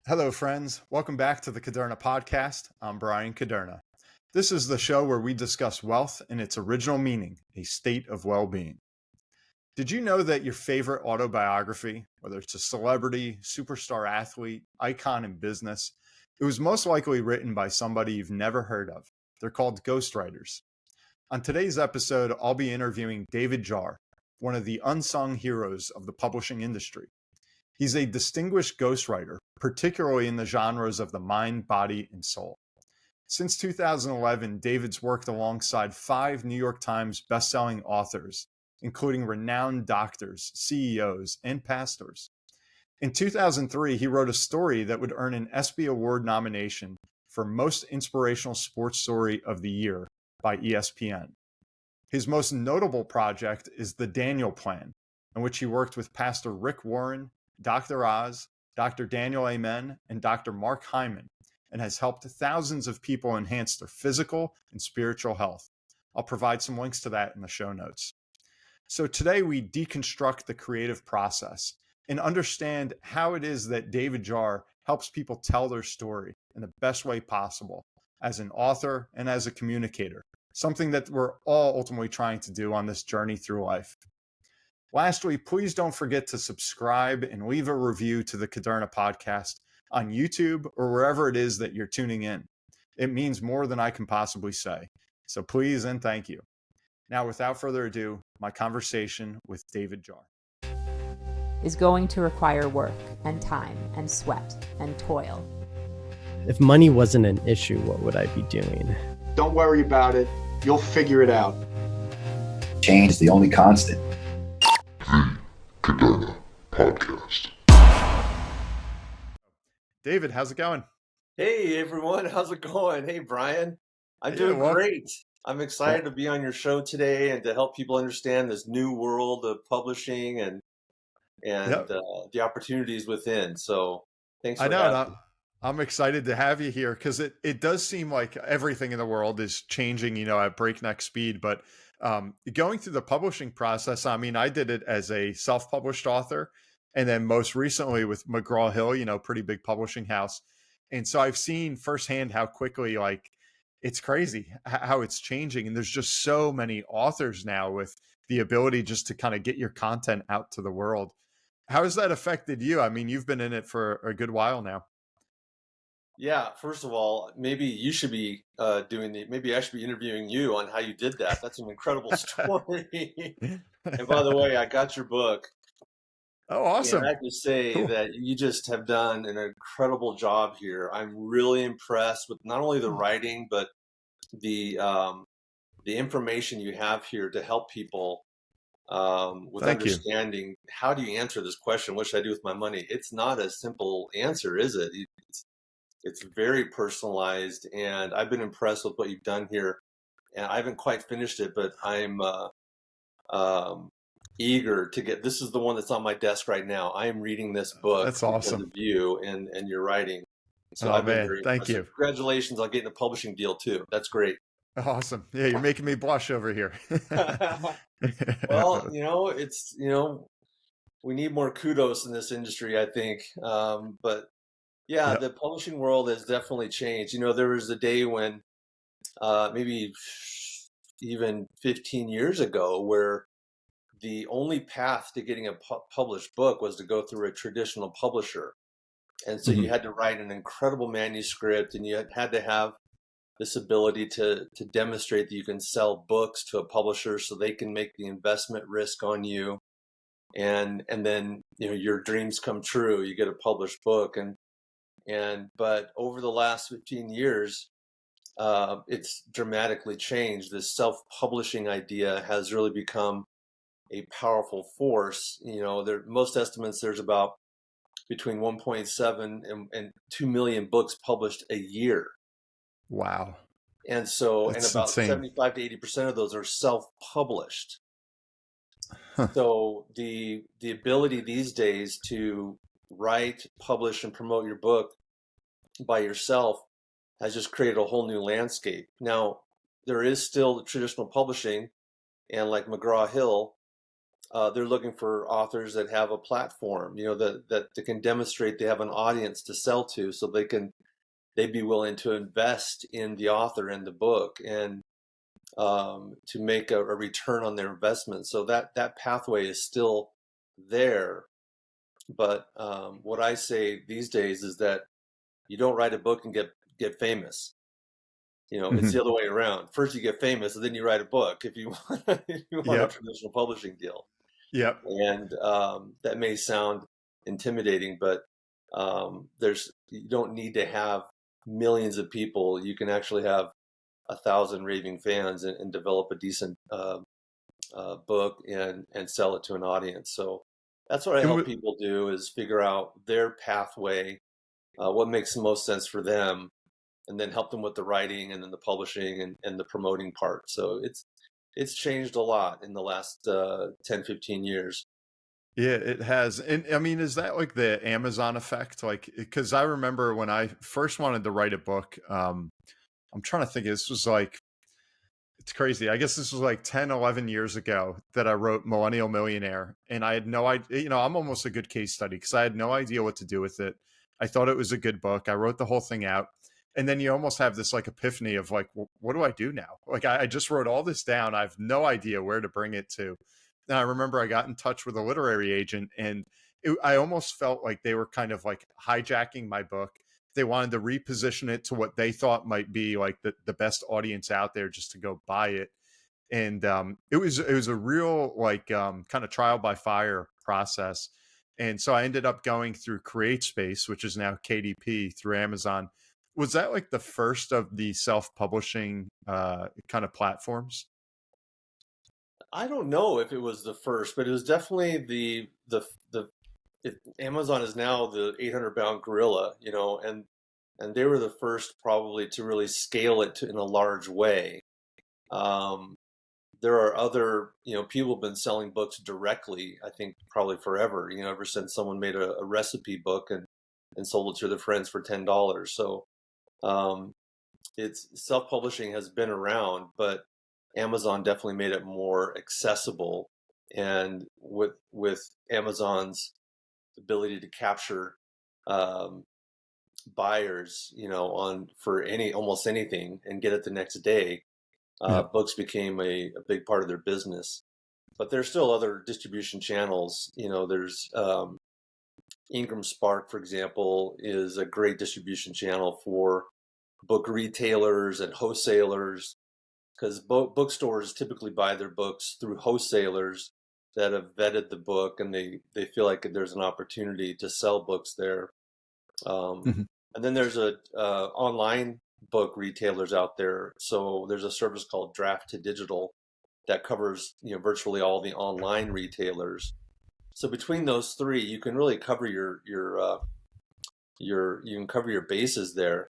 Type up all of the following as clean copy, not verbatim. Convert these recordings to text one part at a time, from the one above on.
Hello, friends. Welcome back to the Caderna podcast. I'm Brian Caderna. This is the show where we discuss wealth in its original meaning, a state of well-being. Did you know that your favorite autobiography, whether it's a celebrity, superstar athlete, icon in business, it was most likely written by somebody you've never heard of? They're called ghostwriters. On today's episode, I'll be interviewing David Jahr, one of the unsung heroes of the publishing industry. He's a distinguished ghostwriter, particularly in the genres of the mind, body, and soul. Since 2011, David's worked alongside 5 New York Times bestselling authors, including renowned doctors, CEOs, and pastors. In 2003, he wrote a story that would earn an ESPY Award nomination for Most Inspirational Sports Story of the Year by ESPN. His most notable project is The Daniel Plan, in which he worked with Pastor Rick Warren, Dr. Oz, Dr. Daniel Amen, and Dr. Mark Hyman, and has helped thousands of people enhance their physical and spiritual health. I'll provide some links to that in the show notes. So today we deconstruct the creative process and understand how it is that David Jahr helps people tell their story in the best way possible as an author and as a communicator, something that we're all ultimately trying to do on this journey through life. Lastly, please don't forget to subscribe and leave a review to the Caderna podcast on YouTube or wherever it is that you're tuning in. It means more than I can possibly say. So please and thank you. Now, without further ado, my conversation with David Jahr. Is going to require work and time and sweat and toil. If money wasn't an issue, what would I be doing? Don't worry about it. You'll figure it out. Change is the only constant. The Caderna Podcast. David, how's it going? Hey everyone, how's it going? Hey Brian, I'm doing great. I'm excited to be on your show today and to help people understand this new world of publishing and the opportunities within. So thanks for having me. I'm excited to have you here because it does seem like everything in the world is changing, at breakneck speed. But going through the publishing process, I mean, I did it as a self-published author, and then most recently with McGraw-Hill, pretty big publishing house. And so I've seen firsthand how quickly, it's crazy how it's changing. And there's just so many authors now with the ability just to kind of get your content out to the world. How has that affected you? I mean, you've been in it for a good while now. Yeah, first of all, maybe you should be maybe I should be interviewing you on how you did that. That's an incredible story. And by the way, I got your book. Oh, awesome. And I have to say that you just have done an incredible job here. I'm really impressed with not only the writing, but the information you have here to help people with understanding how do you answer this question, what should I do with my money? It's not a simple answer, is it? It's very personalized, and I've been impressed with what you've done here. And I haven't quite finished it, but I'm eager to get. This is the one that's on my desk right now. I am reading this book. That's awesome. Because of you and your writing. So I've been very impressed. Thank you. Congratulations on getting a publishing deal too. That's great. Awesome. Yeah, you're making me blush over here. Well, it's we need more kudos in this industry, I think. But yeah, the publishing world has definitely changed. There was a day when maybe even 15 years ago where the only path to getting a published book was to go through a traditional publisher. And so you had to write an incredible manuscript, and you had to have this ability to demonstrate that you can sell books to a publisher so they can make the investment risk on you. And then, your dreams come true. You get a published book. But over the last 15 years, it's dramatically changed. This self-publishing idea has really become a powerful force. Most estimates, there's about between 1.7 and 2 million books published a year. Wow. And so, That's about insane. 75 to 80% of those are self-published. So the ability these days to write, publish, and promote your book by yourself has just created a whole new landscape. Now, there is still the traditional publishing, and like McGraw-Hill, they're looking for authors that have a platform, that they can demonstrate they have an audience to sell to, so they'd be willing to invest in the author and the book, and to make a return on their investment. So that pathway is still there. But what I say these days is that you don't write a book and get famous. It's the other way around. First you get famous, and then you write a book if you want, a traditional publishing deal. Yep. And that may sound intimidating, but you don't need to have millions of people. You can actually have 1,000 raving fans and develop a decent book and sell it to an audience. So that's what I help people do, is figure out their pathway, what makes the most sense for them, and then help them with the writing and then the publishing and the promoting part. So it's changed a lot in the last 10, 15 years. Yeah, it has. And I mean, is that like the Amazon effect? Like, because I remember when I first wanted to write a book, I'm trying to think, this was like, it's crazy. I guess this was like 10, 11 years ago that I wrote Millennial Millionaire. And I had no idea, I'm almost a good case study because I had no idea what to do with it. I thought it was a good book. I wrote the whole thing out. And then you almost have this like epiphany of like, well, what do I do now? Like, I just wrote all this down. I have no idea where to bring it to. And I remember I got in touch with a literary agent, and I almost felt like they were kind of like hijacking my book. They wanted to reposition it to what they thought might be like the best audience out there just to go buy it. And it was a real like kind of trial by fire process. And so I ended up going through CreateSpace, which is now KDP, through Amazon. Was that like the first of the self-publishing kind of platforms? I don't know if it was the first, but it was definitely Amazon is now the 800-pound gorilla, and they were the first probably to really scale it in a large way. There are other, people have been selling books directly, I think probably forever, ever since someone made a recipe book and sold it to their friends for $10. So it's self-publishing has been around, but Amazon definitely made it more accessible. And with Amazon's ability to capture buyers, for almost anything and get it the next day, books became a big part of their business. But there's still other distribution channels. There's Ingram Spark, for example, is a great distribution channel for book retailers and wholesalers, because bookstores typically buy their books through wholesalers that have vetted the book, and they feel like there's an opportunity to sell books there. And then there's online book retailers out there. So there's a service called Draft to Digital that covers virtually all the online retailers. So between those three, you can really cover you can cover your bases there.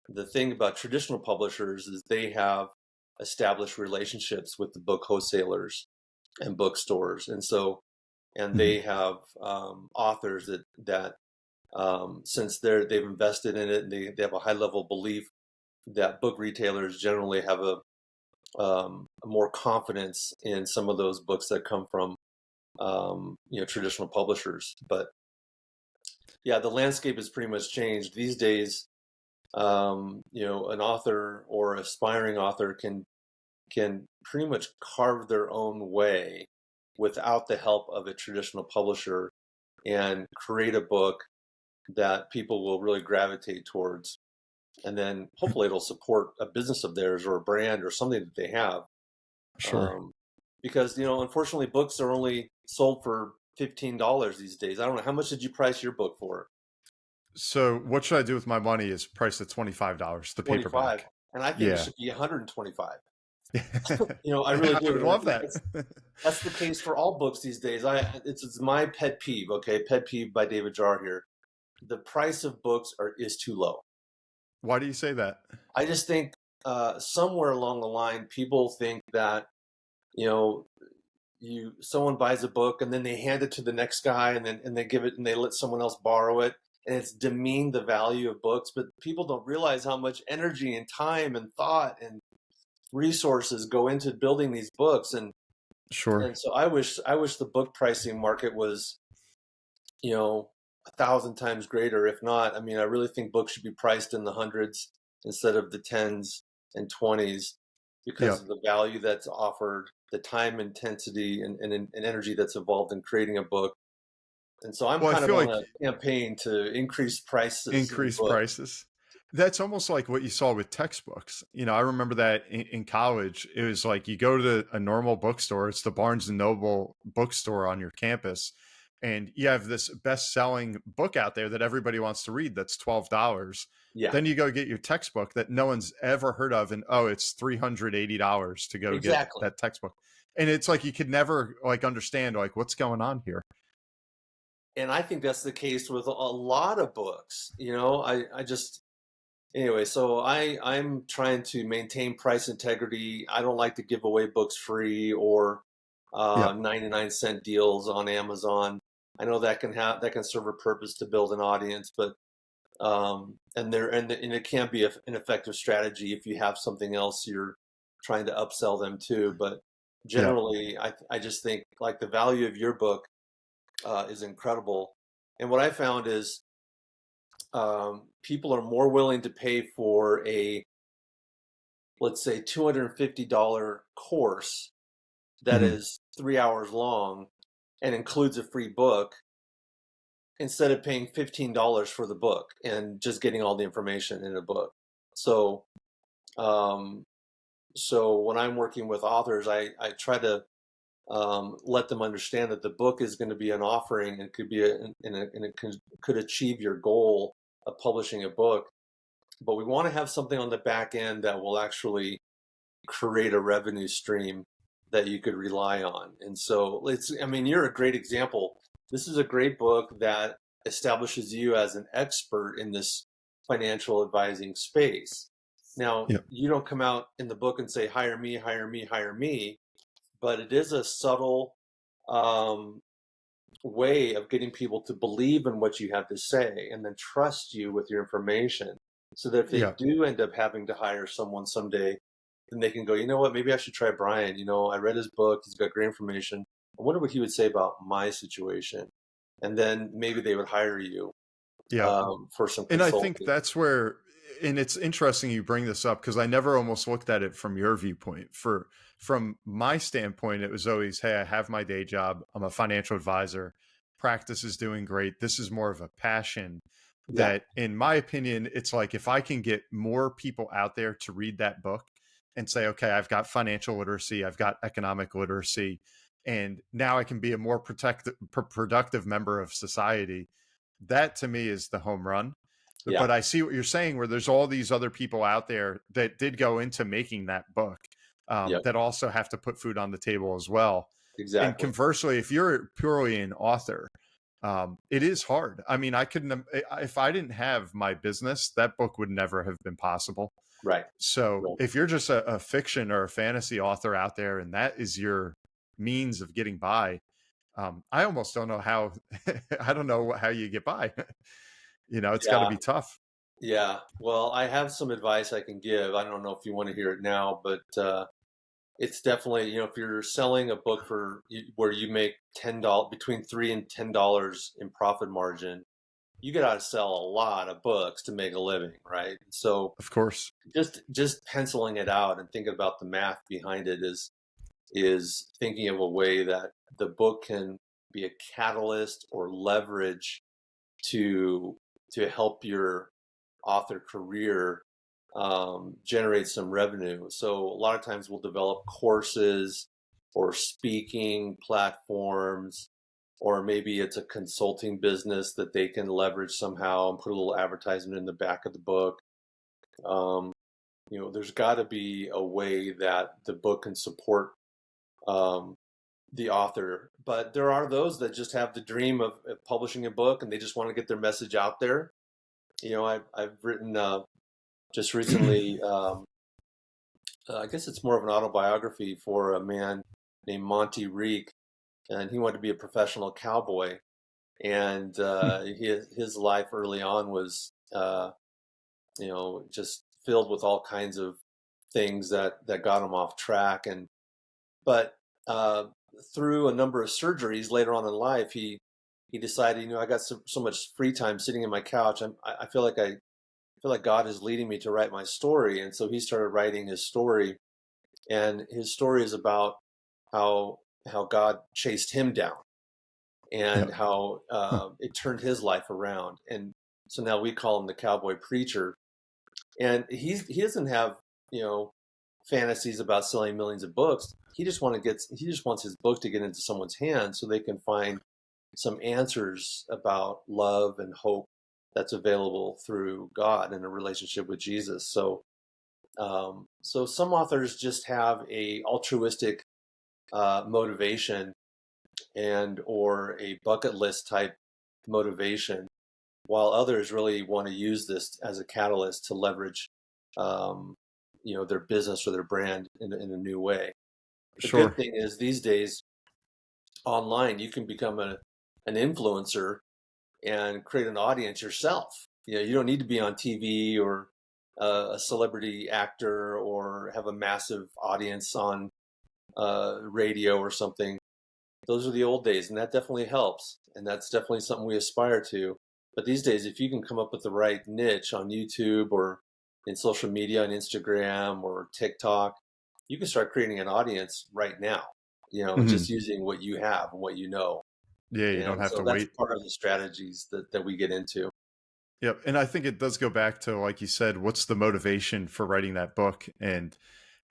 The thing about traditional publishers is they have established relationships with the book wholesalers and bookstores, and they have authors that since they've invested in it, and they have a high level belief that book retailers generally have a more confidence in some of those books that come from traditional publishers. But yeah, the landscape has pretty much changed these days. An author or aspiring author can pretty much carve their own way without the help of a traditional publisher and create a book that people will really gravitate towards. And then hopefully it'll support a business of theirs or a brand or something that they have. Sure. Because, unfortunately, books are only sold for $15 these days. I don't know. How much did you price your book for? So what should I do with my money is priced at $25, the paperback. And I think it should be $125. I really do. I would love that. That's the case for all books these days. It's my pet peeve. Okay, pet peeve by David Jahr here. The price of books is too low. Why do you say that? I just think somewhere along the line, people think that someone buys a book and then they hand it to the next guy and they give it and they let someone else borrow it, and it's demeaned the value of books. But people don't realize how much energy and time and thought and resources go into building these books. And Sure. And so I wish the book pricing market was, 1,000 times greater. If not, I mean, I really think books should be priced in the hundreds instead of the tens and twenties Yeah. because of the value that's offered, the time intensity and energy that's involved in creating a book. And so I'm Well, I kind of feel on like a campaign to increase prices in increased books. prices. That's almost like what you saw with textbooks. I remember that in college, it was like you go to a normal bookstore, it's the Barnes and Noble bookstore on your campus, and you have this best-selling book out there that everybody wants to read that's $12. Yeah, Then you go get your textbook that no one's ever heard of, and it's $380 to go get exactly. that textbook. And it's like you could never like understand like what's going on here. And I think that's the case with a lot of books. I just anyway, so I'm trying to maintain price integrity. I don't like to give away books free or Yeah. 99-cent deals on Amazon. I know that can serve a purpose to build an audience, but and it can be an effective strategy if you have something else you're trying to upsell them to. But Yeah. generally, I just think like the value of your book is incredible. And what I found is people are more willing to pay for a, let's say, $250 course that Mhm. is 3 hours long and includes a free book instead of paying $15 for the book and just getting all the information in a book. So, um, so when I'm working with authors, I try to let them understand that the book is going to be an offering and it could achieve your goal of publishing a book. But we want to have something on the back end that will actually create a revenue stream that you could rely on. And so you're a great example. This is a great book that establishes you as an expert in this financial advising space. Now, Yeah. you don't come out in the book and say, hire me, hire me, hire me, but it is a subtle um, way of getting people to believe in what you have to say and then trust you with your information so that if they Yeah. do end up having to hire someone someday, then they can go, you know what, maybe I should try Brian. I read his book. He's got great information. I wonder what he would say about my situation. And then maybe they would hire you Yeah. for some And I think consulting. that's where, and it's interesting you bring this up because I never almost looked at it from your viewpoint. From my standpoint, it was always, hey, I have my day job. I'm a financial advisor. Practice is doing great. This is more of a passion Yeah, that, in my opinion, it's like if I can get more people out there to read that book and say, okay, I've got financial literacy, I've got economic literacy, and now I can be a more productive member of society. That to me is the home run. yeah, But I see what you're saying, where there's all these other people out there that did go into making that book yeah, that also have to put food on the table as well. And exactly. conversely, if you're purely an author, it is hard. I mean, I couldn't, if I didn't have my business, that book would never have been possible. Right. So Right. if you're just a fiction or a fantasy author out there and that is your means of getting by, I almost don't know how, I don't know how you get by. It's got to Yeah. be tough. Yeah. Well, I have some advice I can give. I don't know if you want to hear it now, but it's definitely, if you're selling a book where you make $10 between $3 and $10 in profit margin, you got to sell a lot of books to make a living, right? So Of course. just penciling it out and thinking about the math behind it is thinking of a way that the book can be a catalyst or leverage to help your author career generate some revenue. So a lot of times we'll develop courses or speaking platforms, or maybe it's a consulting business that they can leverage somehow and put a little advertisement in the back of the book. Um, there's got to be a way that the book can support um, the author. But there are those that just have the dream of publishing a book and they just want to get their message out there. I've written just recently, I guess it's more of an autobiography for a man named Monty Reek, and he wanted to be a professional cowboy. And his life early on was, just filled with all kinds of things that got him off track. But through a number of surgeries later on in life, he decided, I got so much free time sitting in my couch. I feel like God is leading me to write my story. And so he started writing his story, and his story is about how God chased him down, and how it turned his life around. And so now we call him the cowboy preacher. And he doesn't have, fantasies about selling millions of books. He just wants his book to get into someone's hands so they can find some answers about love and hope that's available through God and a relationship with Jesus. So some authors just have a altruistic motivation or a bucket list type motivation, while others really want to use this as a catalyst to leverage, their business or their brand in a new way. The good thing is these days, online, you can become an influencer and create an audience yourself. You don't need to be on TV or a celebrity actor or have a massive audience on radio or something. Those are the old days, and that definitely helps, and that's definitely something we aspire to. But these days, if you can come up with the right niche on YouTube or in social media, on Instagram or TikTok, you can start creating an audience right now, just using what you have and what you know. Yeah, you don't have to wait. That's part of the strategies that we get into. Yep. And I think it does go back to, like you said, what's the motivation for writing that book? And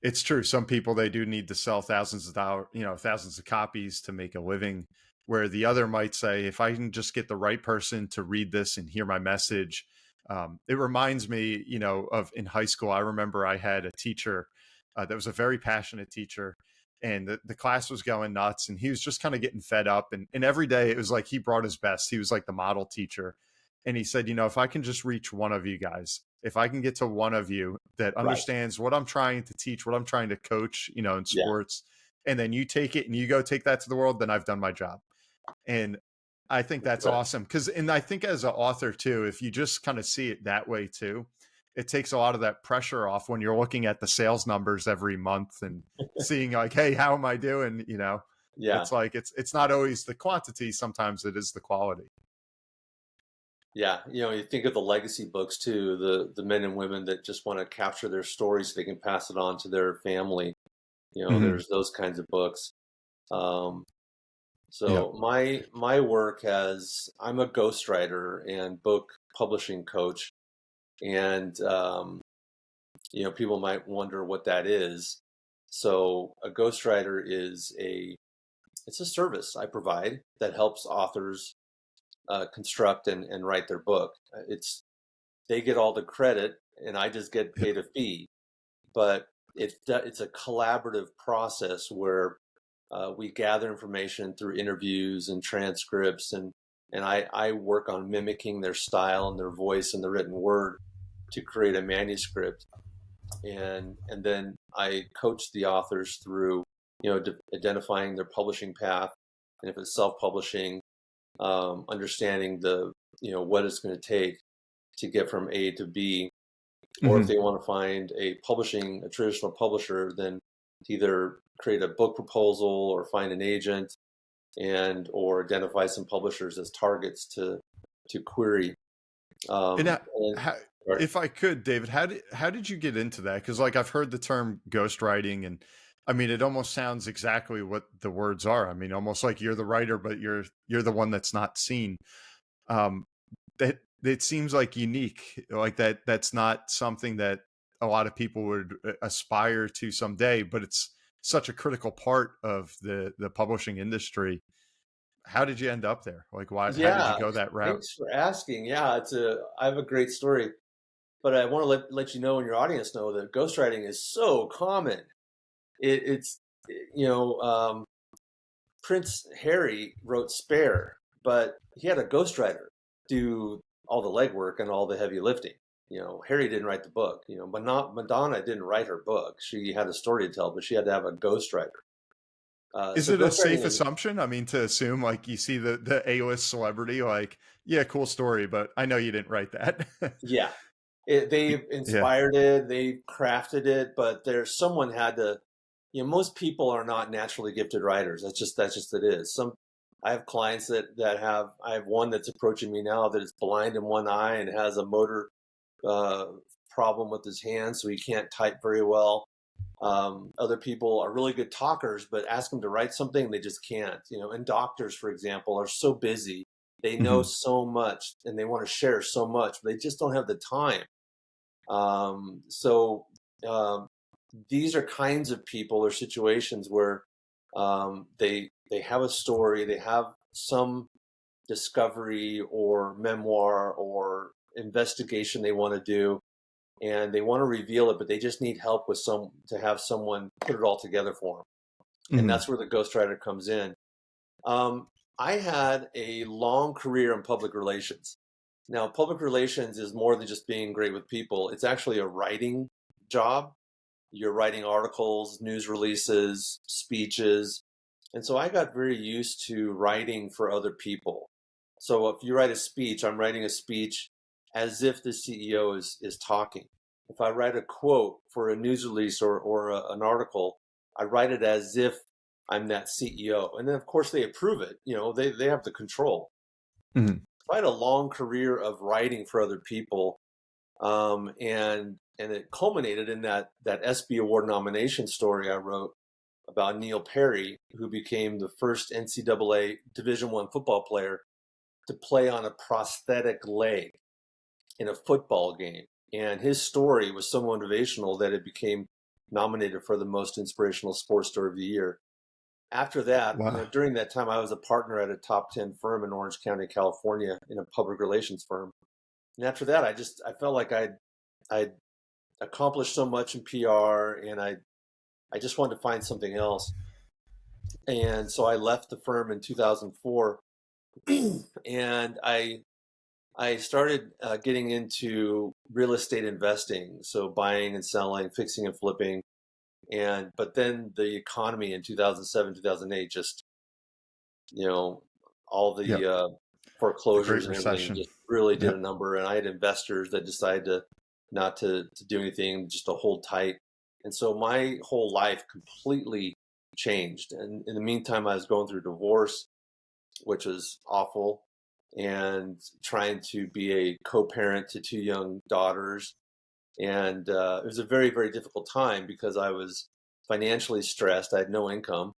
it's true. Some people, they do need to sell thousands of dollars, thousands of copies to make a living, where the other might say, if I can just get the right person to read this and hear my message. It reminds me, of in high school. I remember I had a teacher that was a very passionate teacher, and the class was going nuts, and he was just kind of getting fed up. And every day it was like he brought his best. He was like the model teacher. And he said, if I can just reach one of you guys, if I can get to one of you that understands what I'm trying to teach, what I'm trying to coach, in sports, and then you take it and you go take that to the world, then I've done my job. And I think that's awesome. And I think as an author too, if you just kind of see it that way too, it takes a lot of that pressure off when you're looking at the sales numbers every month and seeing like, hey, how am I doing? It's like, it's not always the quantity. Sometimes it is the quality. Yeah. You think of the legacy books too, the men and women that just want to capture their stories so they can pass it on to their family. There's those kinds of books. My work I'm a ghostwriter and book publishing coach. And, people might wonder what that is. So a ghostwriter it's a service I provide that helps authors construct and write their book. They get all the credit and I just get paid a fee, but it's a collaborative process where we gather information through interviews and transcripts, and I work on mimicking their style and their voice and the written word to create a manuscript, and then I coach the authors through identifying their publishing path, and if it's self-publishing, understanding what it's going to take to get from A to B, or if they want to find a traditional publisher, then either create a book proposal or find an agent or identify some publishers as targets to query. If I could, David, how did you get into that? Because like I've heard the term ghostwriting, and I mean it almost sounds exactly what the words are. I mean, almost like you're the writer, but you're the one that's not seen. That it seems like unique, like that's not something that a lot of people would aspire to someday, but it's such a critical part of the publishing industry. How did you end up there? Like, why? Yeah, how did you go that route? Thanks for asking. Yeah, I have a great story, but I want to let you know and your audience know that ghostwriting is so common. Prince Harry wrote Spare, but he had a ghostwriter do all the legwork and all the heavy lifting. Harry didn't write the book. Madonna didn't write her book. She had a story to tell, but she had to have a ghostwriter. Is it a safe assumption? I mean, to assume like you see the A-list celebrity, like, yeah, cool story, but I know you didn't write that. Yeah. They inspired it, they crafted it, but someone had to most people are not naturally gifted writers. That's just it is. I have clients that I have one that's approaching me now that is blind in one eye and has a motor problem with his hand, so he can't type very well. Other people are really good talkers, but ask them to write something, they just can't. And doctors, for example, are so busy. They know so much and they want to share so much, but they just don't have the time. These are kinds of people or situations where they have a story, they have some discovery or memoir or investigation they want to do, and they want to reveal it, but they just need help to have someone put it all together for them. And that's where the ghostwriter comes in. I had a long career in public relations. Now, public relations is more than just being great with people. It's actually a writing job. You're writing articles, news releases, speeches. And so I got very used to writing for other people. So if you write a speech, I'm writing a speech as if the CEO is talking. If I write a quote for a news release or an article, I write it as if I'm that CEO. And then, of course, they approve it. They have the control. So I had a long career of writing for other people. And it culminated in that ESPY Award nomination story I wrote about Neil Perry, who became the first NCAA Division I football player to play on a prosthetic leg in a football game. And his story was so motivational that it became nominated for the most inspirational sports story of the year. After that, during that time, I was a partner at a top 10 firm in Orange County, California, in a public relations firm. And after that, I felt like I'd accomplished so much in PR, and I just wanted to find something else. And so I left the firm in 2004, and I started getting into real estate investing, so buying and selling, fixing and flipping. But then the economy in 2007, 2008, just, all the foreclosures and everything just really did a number. And I had investors that decided not to do anything, just to hold tight. And so my whole life completely changed. And in the meantime, I was going through divorce, which was awful, and trying to be a co-parent to 2 young daughters. And it was a very, very difficult time because I was financially stressed. I had no income.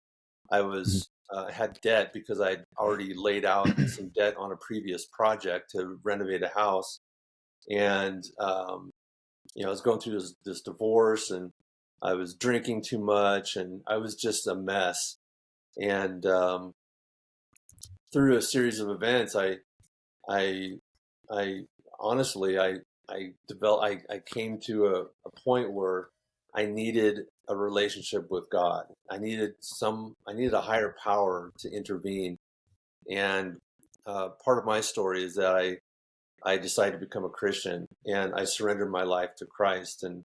I was had debt because I'd already laid out some debt on a previous project to renovate a house. And, I was going through this divorce, and I was drinking too much, and I was just a mess. And through a series of events, I honestly came to a point where I needed a relationship with God. I needed a higher power to intervene. And part of my story is that I decided to become a Christian, and I surrendered my life to Christ. And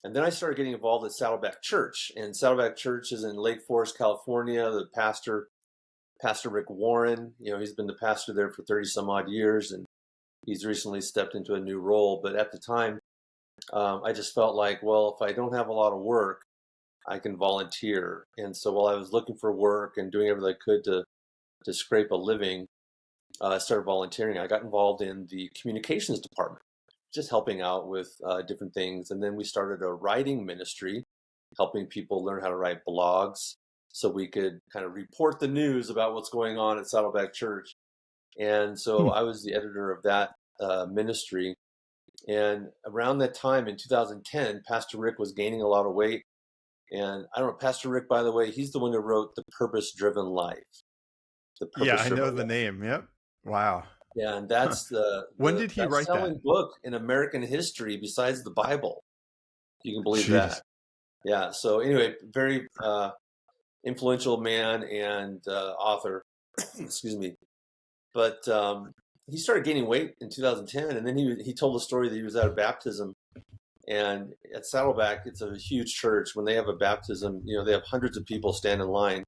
then I started getting involved at Saddleback Church. And Saddleback Church is in Lake Forest, California. The Pastor Rick Warren, he's been the pastor there for 30 some odd years, and he's recently stepped into a new role. But at the time, I just felt like, well, if I don't have a lot of work, I can volunteer. And so while I was looking for work and doing everything I could to scrape a living, I started volunteering. I got involved in the communications department, just helping out with different things. And then we started a writing ministry, helping people learn how to write blogs so we could kind of report the news about what's going on at Saddleback Church. And so I was the editor of that ministry. And around that time in 2010, Pastor Rick was gaining a lot of weight. And I don't know, Pastor Rick, by the way, he's the one who wrote The Purpose-Driven Life. I know the name. Yep. Wow. Yeah, and that's when did he write that? Best-selling book in American history besides the Bible. You can believe that. Yeah. So anyway, very influential man and author. Excuse me. But he started gaining weight in 2010, and then he told a story that he was at a baptism. And at Saddleback, it's a huge church. When they have a baptism, they have hundreds of people stand in line.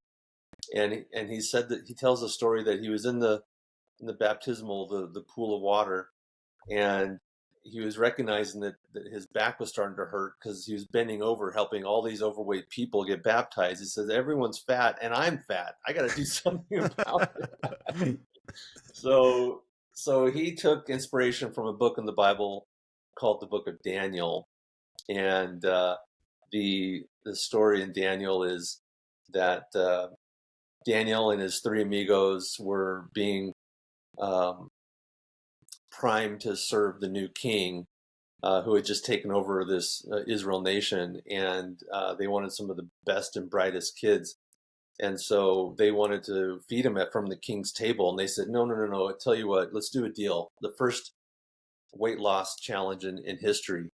And he said that he tells a story that he was in the baptismal, the pool of water, and he was recognizing that his back was starting to hurt because he was bending over helping all these overweight people get baptized. He says, everyone's fat and I'm fat. I got to do something about it. So he took inspiration from a book in the Bible called the Book of Daniel. And the story in Daniel is that Daniel and his three amigos were being primed to serve the new king who had just taken over this Israel nation, and they wanted some of the best and brightest kids. And so they wanted to feed him from the king's table. And they said, no. I tell you what, let's do a deal. The first weight loss challenge in history.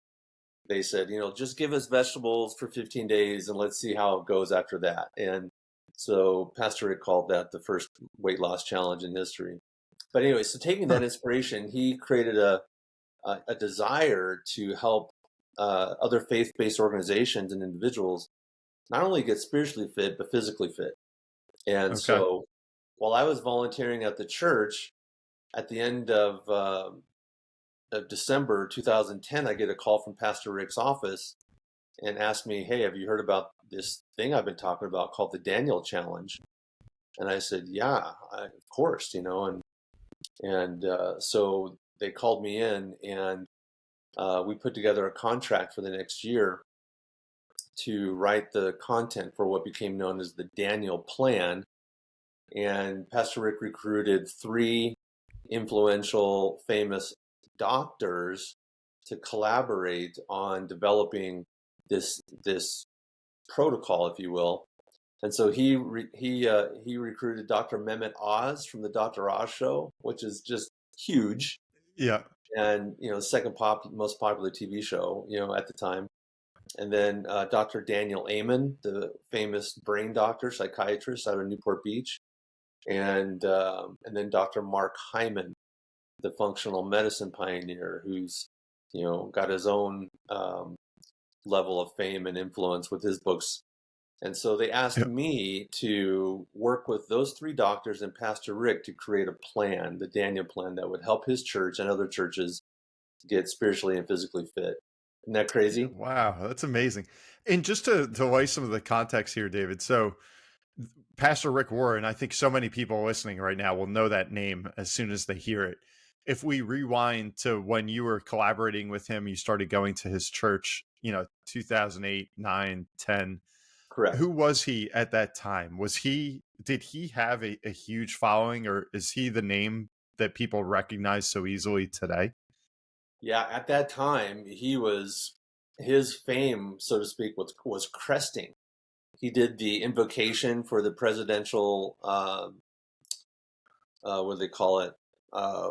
They said, just give us vegetables for 15 days and let's see how it goes after that. And so Pastor Rick called that the first weight loss challenge in history. But anyway, so taking that inspiration, he created a desire to help other faith-based organizations and individuals not only get spiritually fit, but physically fit. And so while I was volunteering at the church, at the end of December 2010, I get a call from Pastor Rick's office and asked me, hey, have you heard about this thing I've been talking about called the Daniel Challenge? And I said, yeah, of course, and so they called me in, and we put together a contract for the next year to write the content for what became known as the Daniel Plan. And Pastor Rick recruited 3 influential, famous doctors to collaborate on developing this protocol, if you will. And so he recruited Dr. Mehmet Oz from the Dr. Oz Show, which is just huge. Yeah. And second most popular TV show at the time. And then Dr. Daniel Amen, the famous brain doctor, psychiatrist out of Newport Beach, and then Dr. Mark Hyman, the functional medicine pioneer, who's got his own level of fame and influence with his books. And so they asked me to work with those 3 doctors and Pastor Rick to create a plan, the Daniel Plan, that would help his church and other churches get spiritually and physically fit. Isn't that crazy? Wow, that's amazing. And just to lay some of the context here, David. So Pastor Rick Warren, I think so many people listening right now will know that name as soon as they hear it. If we rewind to when you were collaborating with him, you started going to his church, 2008, 9, 10. Correct. Who was he at that time? Did he have a huge following, or is he the name that people recognize so easily today? Yeah, at that time, his fame, so to speak, was cresting. He did the invocation for the presidential, what do they call it?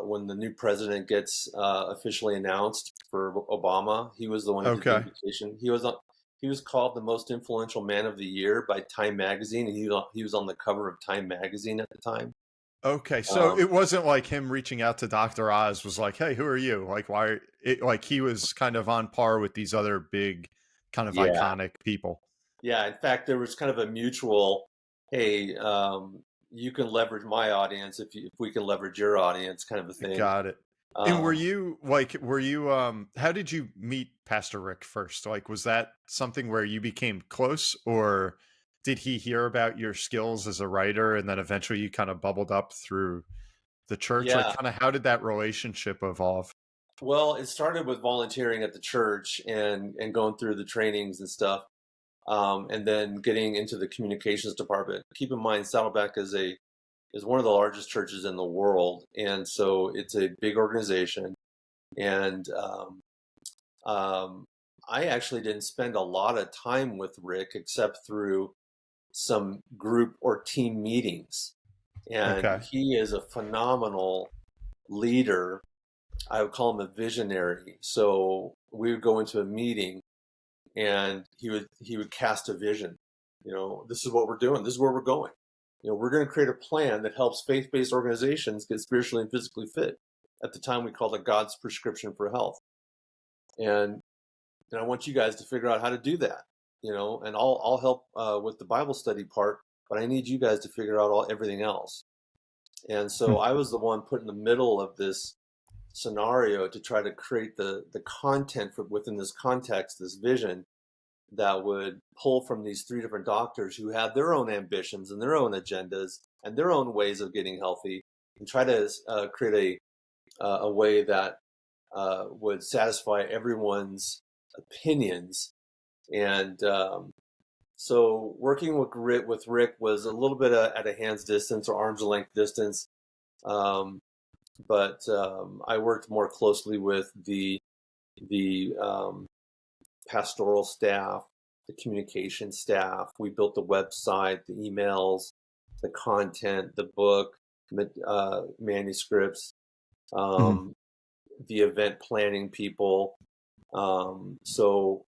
When the new president gets officially announced for Obama, he was the one who did the invocation. He was called the most influential man of the year by Time Magazine, and he was on the cover of Time Magazine at the time. Okay, so it wasn't like him reaching out to Dr. Oz was like, hey, who are you? Like, why? Like he was kind of on par with these other big kind of iconic people. Yeah, in fact, there was kind of a mutual, hey, you can leverage my audience if we can leverage your audience kind of a thing. Got it. And were you, how did you meet Pastor Rick first? Like, was that something where you became close, or did he hear about your skills as a writer and then eventually you kind of bubbled up through the church? Yeah. Like, kind of how did that relationship evolve? Well, it started with volunteering at the church and going through the trainings and stuff. And then getting into the communications department. Keep in mind, Saddleback is one of the largest churches in the world, and so it's a big organization. And I actually didn't spend a lot of time with Rick except through some group or team meetings. And he is a phenomenal leader. I would call him a visionary. So we would go into a meeting, and he would cast a vision. This is what we're doing. This is where we're going. We're going to create a plan that helps faith-based organizations get spiritually and physically fit. At the time, we called it God's Prescription for Health. And I want you guys to figure out how to do that. And I'll help with the Bible study part, but I need you guys to figure out everything else. And so I was the one put in the middle of this scenario to try to create the content within this context, this vision that would pull from these three different doctors who had their own ambitions and their own agendas and their own ways of getting healthy, and try to create a way that would satisfy everyone's opinions. And so working with Rick was a little bit at a hand's distance or arm's length distance. But I worked more closely with the pastoral staff, the communication staff. We built the website, the emails, the content, the book, manuscripts, Mhm. the event planning people. So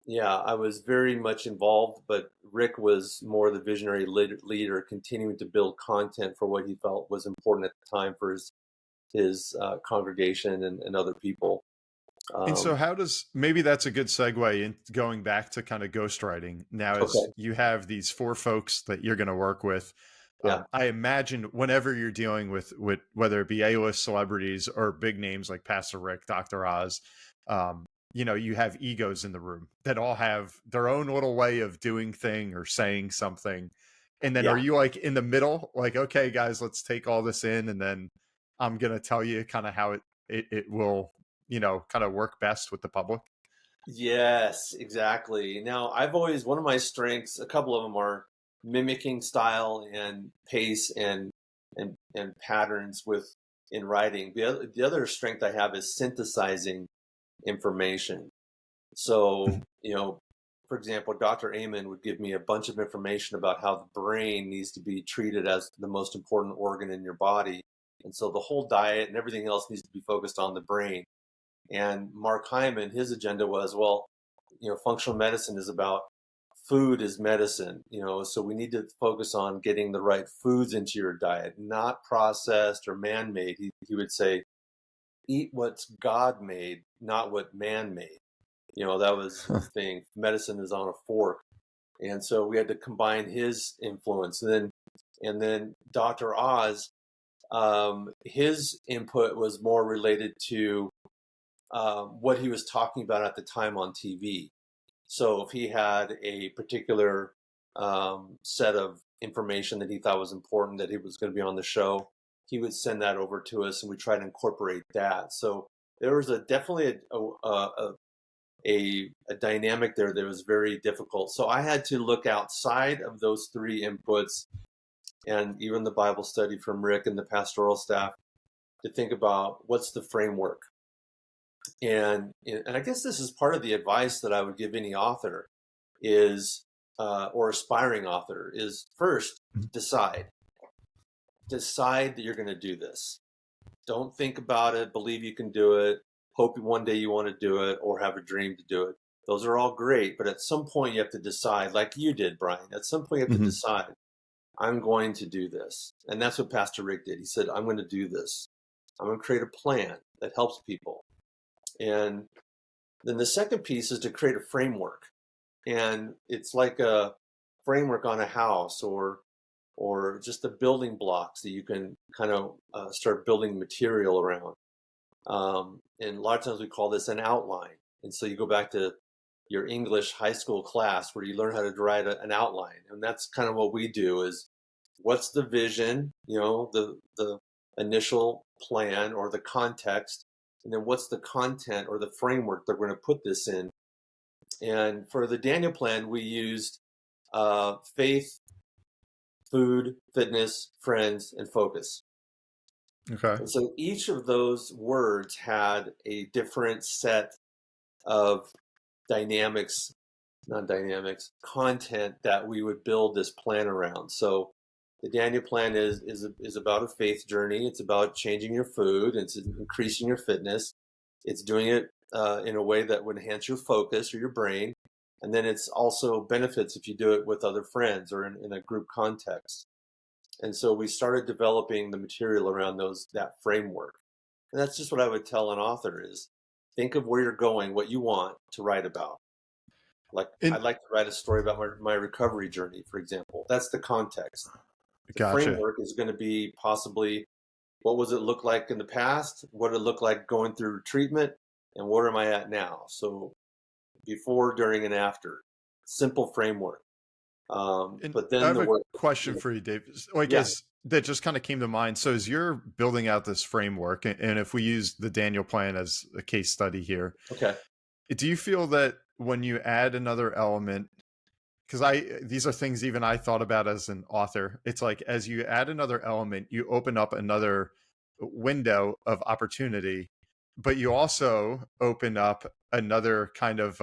yeah, I was very much involved, but Rick was more the visionary leader, continuing to build content for what he felt was important at the time for his congregation and other people. And so how does, maybe that's a good segue in going back to kind of ghostwriting. Now, as Okay. you have these four folks that you're going to work with, Yeah. I imagine whenever you're dealing with whether it be A-list celebrities or big names like Pastor Rick, Dr. Oz, you have egos in the room that all have their own little way of doing thing or saying something. And then are Yeah. you like in the middle, like, okay, guys, let's take all this in, and then I'm going to tell you kind of how it will, kind of work best with the public? Yes, exactly. Now, one of my strengths, a couple of them are mimicking style and pace and patterns in writing. The other strength I have is synthesizing information. So, for example, Dr. Amen would give me a bunch of information about how the brain needs to be treated as the most important organ in your body. And so the whole diet and everything else needs to be focused on the brain. And Mark Hyman, his agenda was, well, functional medicine is about food is medicine, so we need to focus on getting the right foods into your diet, not processed or man-made. He would say, eat what's God made, not what man made. That was his thing. Medicine is on a fork. And so we had to combine his influence. And then Dr. Oz, his input was more related to what he was talking about at the time on TV. So if he had a particular set of information that he thought was important that he was going to be on the show, he would send that over to us, and we try to incorporate that. So there was definitely a dynamic there that was very difficult. So I had to look outside of those three inputs and even the Bible study from Rick and the pastoral staff to think about what's the framework. And I guess this is part of the advice that I would give any author is, or aspiring author, is first decide that you're going to do this. Don't think about it, believe you can do it, hope one day you want to do it, or have a dream to do it. Those are all great, but at some point you have to decide, like you did, Brian. At some point you have to decide, I'm going to do this. And that's what Pastor Rick did. He said, I'm going to do this. I'm going to create a plan that helps people. And then the second piece is to create a framework. And it's like a framework on a house or just the building blocks that you can kind of start building material around. And a lot of times we call this an outline. And so you go back to your English high school class where you learn how to write an outline. And that's kind of what we do is, what's the vision, the initial plan or the context, and then what's the content or the framework that we're going to put this in. And for the Daniel plan, we used faith, food, fitness, friends, and focus. Okay. And so each of those words had a different set of content that we would build this plan around. So the Daniel plan is about a faith journey. It's about changing your food. It's increasing your fitness. It's doing it in a way that would enhance your focus or your brain. And then it's also benefits if you do it with other friends or in a group context. And so we started developing the material around that framework. And that's just what I would tell an author is, think of where you're going, what you want to write about. I'd like to write a story about my recovery journey, for example. That's the context. The Gotcha. framework is going to be possibly what was it look like in the past? What did it look like going through treatment? And where am I at now? So before, during, and after. Simple framework. And But I then have the a work. question for you, Dave. Like, Yeah. that just kind of came to mind. So as you're building out this framework, and if we use the Daniel plan as a case study here, Okay. do you feel that when you add another element, because these are things even I thought about as an author, it's like as you add another element, you open up another window of opportunity, but you also open up another kind of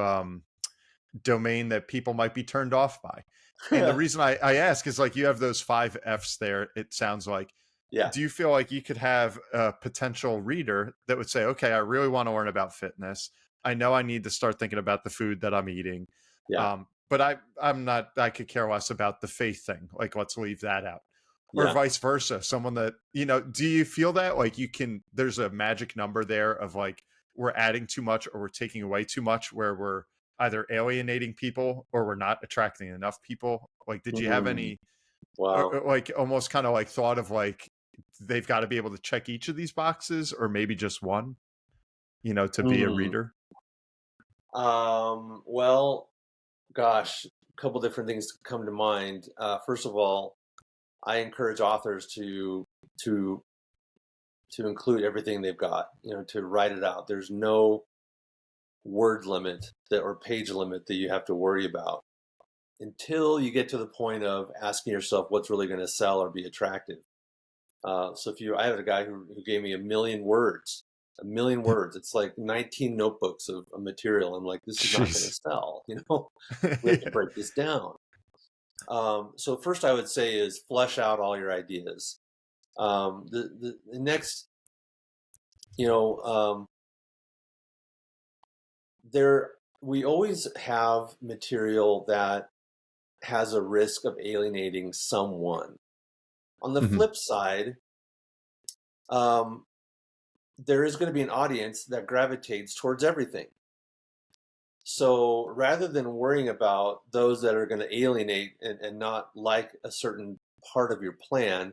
domain that people might be turned off by. And the reason I ask is like you have those 5 F's there, it sounds like. Yeah. Do you feel like you could have a potential reader that would say, okay, I really want to learn about fitness. I know I need to start thinking about the food that I'm eating. Yeah. But I could care less about the faith thing. Like, let's leave that out. Or Yeah. vice versa. Someone that, do you feel that like there's a magic number there of like, we're adding too much or we're taking away too much where we're either alienating people or we're not attracting enough people? Like, did you have any, Wow. or like almost kind of like thought of like, they've got to be able to check each of these boxes or maybe just one, to be a reader? Well, gosh, a couple different things come to mind. First of all, I encourage authors to include everything they've got, to write it out. There's no word limit or page limit that you have to worry about until you get to the point of asking yourself what's really going to sell or be attractive. So I had a guy who gave me 1 million words. 1 million words. It's like 19 notebooks of material. I'm like, this is not going to sell. We have to break this down. So first I would say is flesh out all your ideas. The next, we always have material that has a risk of alienating someone. On the flip side, there is going to be an audience that gravitates towards everything. So rather than worrying about those that are going to alienate and not like a certain part of your plan,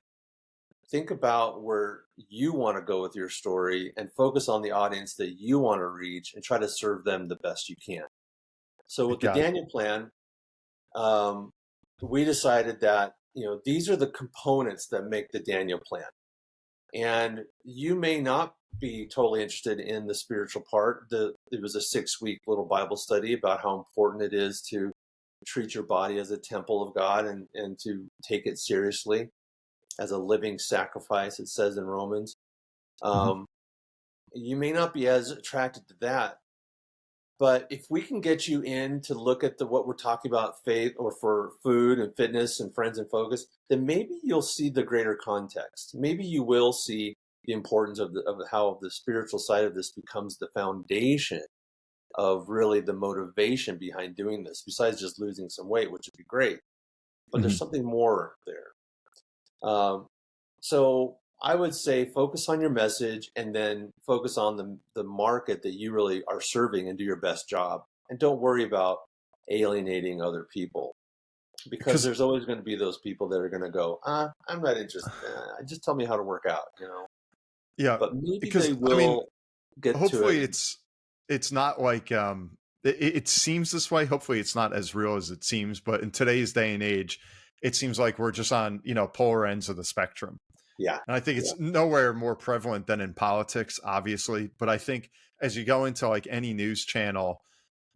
think about where you want to go with your story and focus on the audience that you want to reach and try to serve them the best you can. So with the Daniel plan, we decided that, these are the components that make the Daniel plan. And you may not be totally interested in the spiritual part. It was a 6-week little Bible study about how important it is to treat your body as a temple of God and to take it seriously as a living sacrifice, it says in Romans. You may not be as attracted to that, but if we can get you in to look at what we're talking about, faith or for food and fitness and friends and focus, then maybe you'll see the greater context. Maybe you will see the importance of how the spiritual side of this becomes the foundation of really the motivation behind doing this, besides just losing some weight, which would be great. But there's something more there. So I would say focus on your message and then focus on the market that you really are serving and do your best job. And don't worry about alienating other people, because there's always going to be those people that are going to go, I'm not interested. Just tell me how to work out, Yeah. But maybe because, they will get to it. Hopefully it's not like, it seems this way. Hopefully it's not as real as it seems, but in today's day and age, it seems like we're just on, polar ends of the spectrum. Yeah. And I think it's nowhere more prevalent than in politics, obviously. But I think as you go into like any news channel,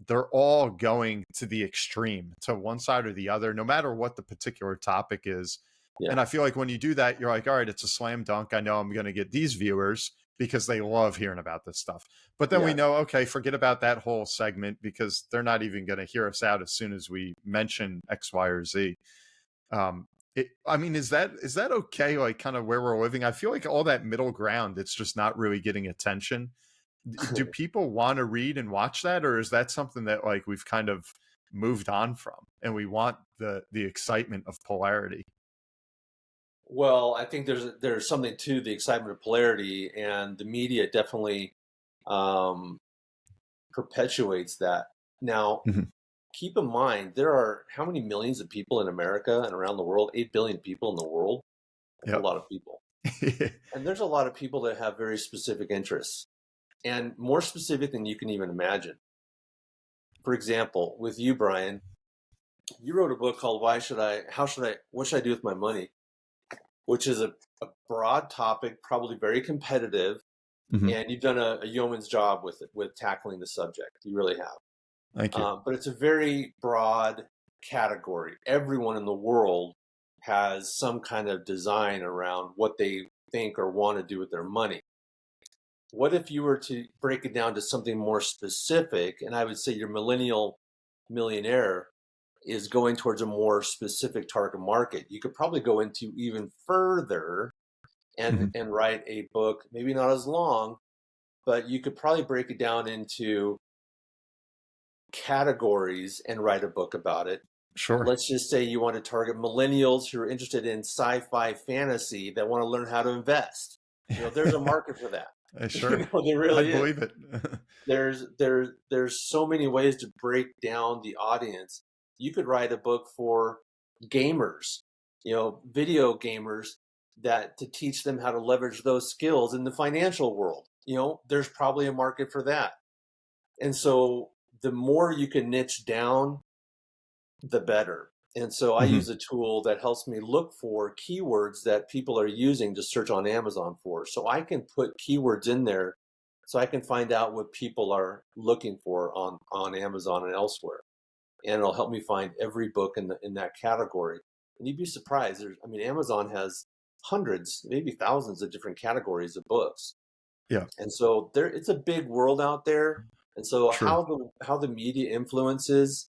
they're all going to the extreme, to one side or the other, no matter what the particular topic is. Yeah. And I feel like when you do that, you're like, all right, it's a slam dunk. I know I'm going to get these viewers because they love hearing about this stuff. But then we know, okay, forget about that whole segment because they're not even going to hear us out as soon as we mention X, Y, or Z. Is that okay? Like kind of where we're living? I feel like all that middle ground, it's just not really getting attention. Do people want to read and watch that? Or is that something that like we've kind of moved on from and we want the excitement of polarity? Well, I think there's something to the excitement of polarity, and the media definitely perpetuates that. Now, keep in mind, there are how many millions of people in America and around the world? 8 billion people in the world. That's a lot of people. And there's a lot of people that have very specific interests, and more specific than you can even imagine. For example, with you, Brian, you wrote a book called What Should I Do with My Money, which is a broad topic, probably very competitive, and you've done a yeoman's job with it, with tackling the subject. You really have. Thank you. But it's a very broad category. Everyone in the world has some kind of design around what they think or want to do with their money. What if you were to break it down to something more specific? And I would say your millennial millionaire is going towards a more specific target market. You could probably go into even further and write a book, maybe not as long, but you could probably break it down into categories and write a book about it. Sure. Let's just say you want to target millennials who are interested in sci-fi fantasy that want to learn how to invest. There's a market for that. Sure. There really I believe it. There's so many ways to break down the audience. You could write a book for gamers, video gamers, that to teach them how to leverage those skills in the financial world. There's probably a market for that. And so the more you can niche down, the better. And so I use a tool that helps me look for keywords that people are using to search on Amazon for. So I can put keywords in there so I can find out what people are looking for on Amazon and elsewhere. And it'll help me find every book in that category. And you'd be surprised. Amazon has hundreds, maybe thousands of different categories of books. Yeah. And so it's a big world out there. And so how the media influences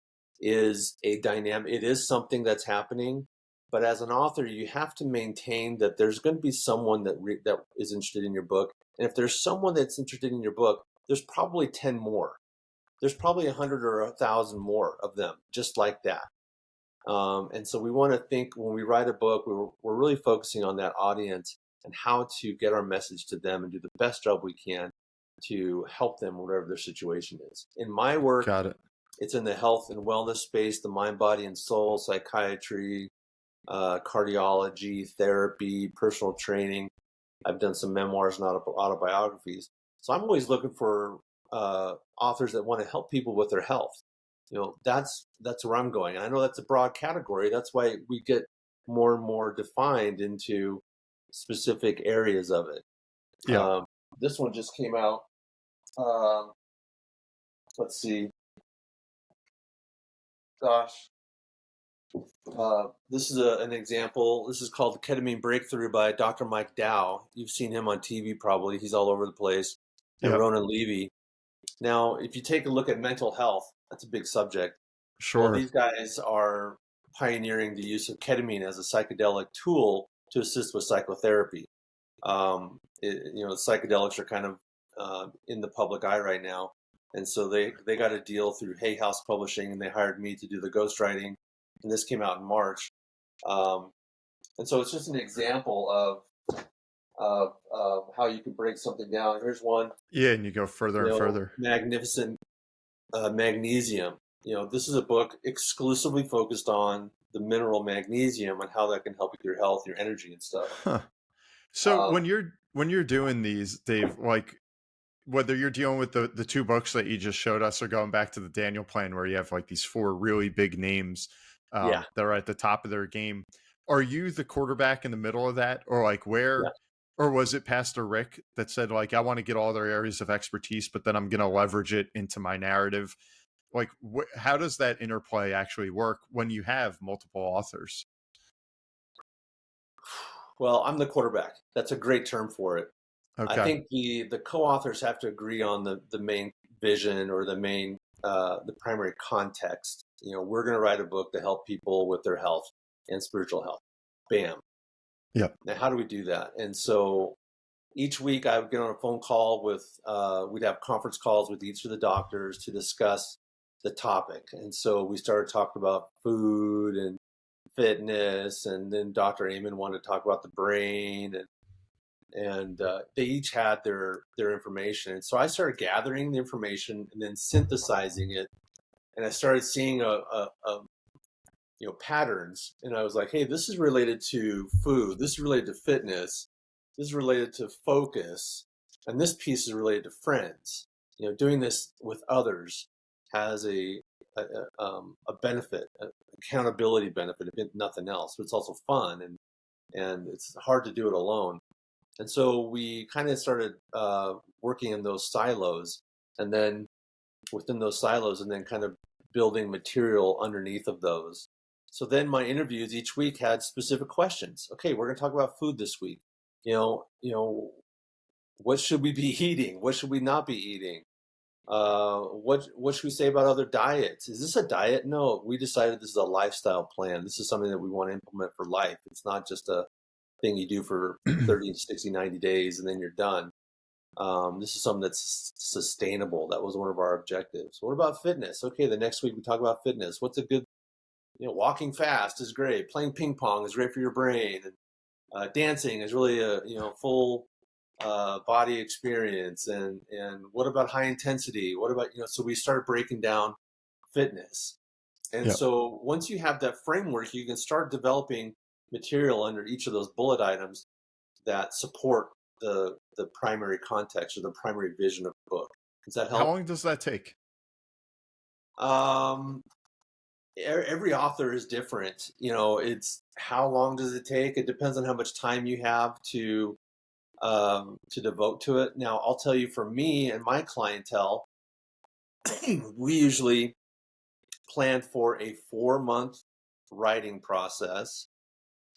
is a dynamic. It is something that's happening, but as an author, you have to maintain that there's going to be someone that is interested in your book. And if there's someone that's interested in your book, there's probably 10 more. There's probably 100 or 1,000 more of them, just like that. And so we want to think when we write a book, we're really focusing on that audience and how to get our message to them and do the best job we can to help them whatever their situation is. In my work, it's in the health and wellness space, the mind, body, and soul, psychiatry, cardiology, therapy, personal training. I've done some memoirs and autobiographies. So I'm always looking for authors that want to help people with their health. That's where I'm going. And I know that's a broad category. That's why we get more and more defined into specific areas of it. Yeah. This one just came out. Let's see. Gosh. This is an example. This is called Ketamine Breakthrough by Dr. Mike Dow. You've seen him on TV probably. He's all over the place. And Ronan Levy. Now, if you take a look at mental health, that's a big subject. Sure. Well, these guys are pioneering the use of ketamine as a psychedelic tool to assist with psychotherapy. Psychedelics are kind of in the public eye right now. And so they got a deal through Hay House Publishing, and they hired me to do the ghostwriting. And this came out in March. And so it's just an example of how you can break something down. Here's one. Yeah, and you go further and further. Magnificent Magnesium. This is a book exclusively focused on the mineral magnesium and how that can help with your health, your energy, and stuff. Huh. So when you're doing these, Dave, like whether you're dealing with the two books that you just showed us or going back to the Daniel Plan where you have like these four really big names that are at the top of their game, are you the quarterback in the middle of that, or like where? Yeah. Or was it Pastor Rick that said, like, I want to get all their areas of expertise, but then I'm going to leverage it into my narrative? Like, how does that interplay actually work when you have multiple authors? Well, I'm the quarterback. That's a great term for it. Okay. I think the co-authors have to agree on the main vision or the main the primary context. We're going to write a book to help people with their health and spiritual health. Bam. Yeah. Now, how do we do that? And so each week I would get on a phone call with, we'd have conference calls with each of the doctors to discuss the topic. And so we started talking about food and fitness, and then Dr. Hyman wanted to talk about the brain, and they each had their information. And so I started gathering the information and then synthesizing it, and I started seeing patterns. And I was like, hey, this is related to food. This is related to fitness. this is related to focus, and this piece is related to friends. Doing this with others has a benefit, an accountability benefit, if nothing else. But it's also fun, and it's hard to do it alone. And so we kind of started working in those silos, and then within those silos, and then kind of building material underneath of those. So then my interviews each week had specific questions. Okay, we're going to talk about food this week. What should we be eating? What should we not be eating? What should we say about other diets? Is this a diet? No, we decided this is a lifestyle plan. This is something that we want to implement for life. It's not just a thing you do for 30, 60, 90 days and then you're done. This is something that's sustainable. That was one of our objectives. What about fitness? Okay, the next week we talk about fitness. What's a good, walking fast is great. Playing ping pong is great for your brain. And dancing is really a, full body experience. And what about high intensity? What about, so we started breaking down fitness. And so once you have that framework, you can start developing material under each of those bullet items that support the primary context or the primary vision of the book. Does that help? How long does that take? Every author is different. It's how long does it take? It depends on how much time you have to devote to it. Now, I'll tell you, for me and my clientele, we usually plan for a 4-month writing process,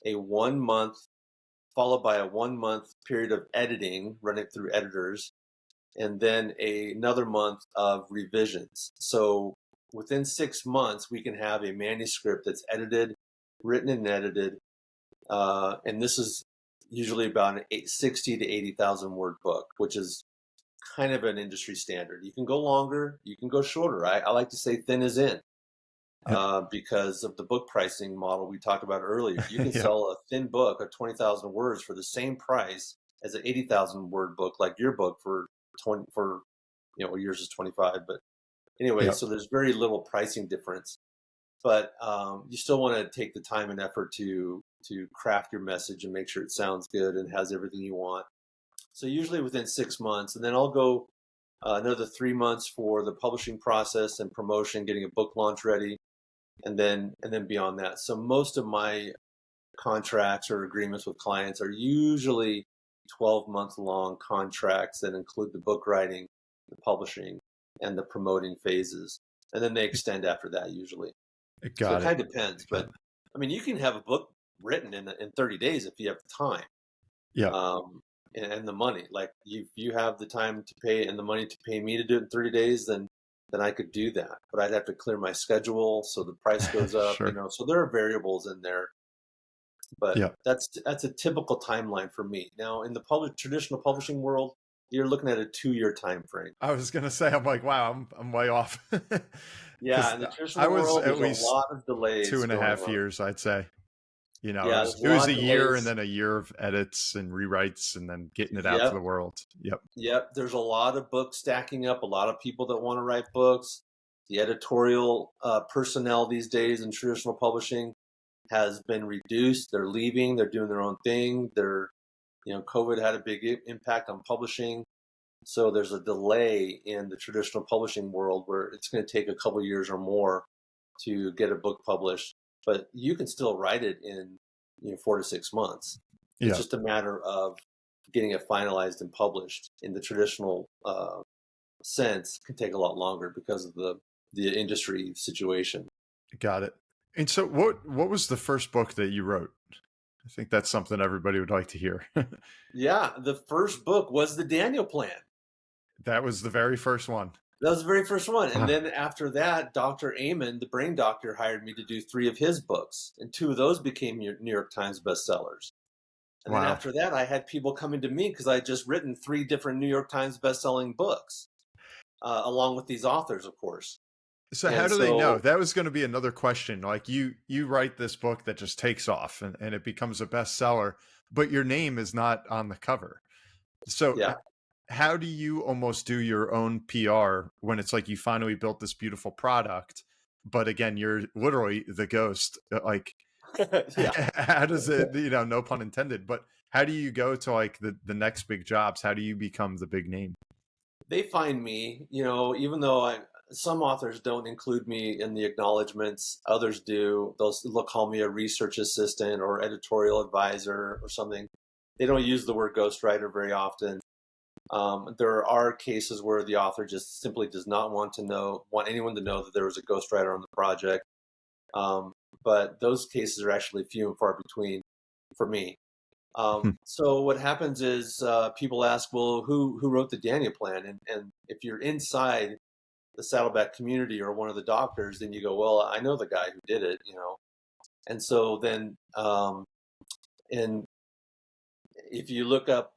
a 1 month followed by a 1 month period of editing, running through editors, and then another month of revisions. So within 6 months, we can have a manuscript that's edited, written and edited, and this is usually about an 60 to 80,000 word book, which is kind of an industry standard. You can go longer, you can go shorter. I like to say thin is in. Because of the book pricing model we talked about earlier. You can sell a thin book of 20,000 words for the same price as an 80,000 word book like your book for yours is 25. But anyway, so there's very little pricing difference. But you still want to take the time and effort to craft your message and make sure it sounds good and has everything you want. So usually within 6 months, and then I'll go another 3 months for the publishing process and promotion, getting a book launch ready. And then beyond that. So most of my contracts or agreements with clients are usually 12-month long contracts that include the book writing, the publishing, and the promoting phases. And then they extend after that usually. So it kind of depends. But I mean, you can have a book written in 30 days if you have the time. And the money. Like if you have the time to pay and the money to pay me to do it in 30 days, then I could do that, but I'd have to clear my schedule, so the price goes up. So there are variables in there, but that's a typical timeline for me. Now, in the traditional publishing world, you're looking at a 2-year time frame. I was gonna say, I'm like, wow, I'm way off. In the traditional world, there's a lot of delays. 2.5 years, I'd say. It was a year and then a year of edits and rewrites and then getting it out to the world. There's a lot of books stacking up, a lot of people that want to write books. The editorial personnel these days in traditional publishing has been reduced. They're leaving, they're doing their own thing. COVID had a big impact on publishing. So there's a delay in the traditional publishing world where it's going to take a couple years or more to get a book published. But you can still write it in 4 to 6 months. It's just a matter of getting it finalized and published. In the traditional sense, can take a lot longer because of the industry situation. Got it. And so what was the first book that you wrote? I think that's something everybody would like to hear. The first book was The Daniel Plan. That was the very first one. That was the very first one. And then after that, Dr. Amen, the brain doctor, hired me to do 3 of his books. And 2 of those became New York Times bestsellers. And then after that, I had people coming to me because I had just written 3 different New York Times bestselling books, along with these authors, of course. So how do they know? That was going to be another question. Like you write this book that just takes off and it becomes a bestseller, but your name is not on the cover. So how do you almost do your own PR when it's like you finally built this beautiful product, but again, you're literally the ghost? Like, how does it, no pun intended, but How do you go to like the next big jobs? How do you become the big name? They find me, even though some authors don't include me in the acknowledgments, others do. They'll call me a research assistant or editorial advisor or something. They don't use the word ghostwriter very often. There are cases where the author just simply does not want anyone to know that there was a ghostwriter on the project. But those cases are actually few and far between for me. So what happens is people ask, well, who wrote the Daniel Plan? And if you're inside the Saddleback community or one of the doctors, then you go, well, I know the guy who did it, And so then, and if you look up,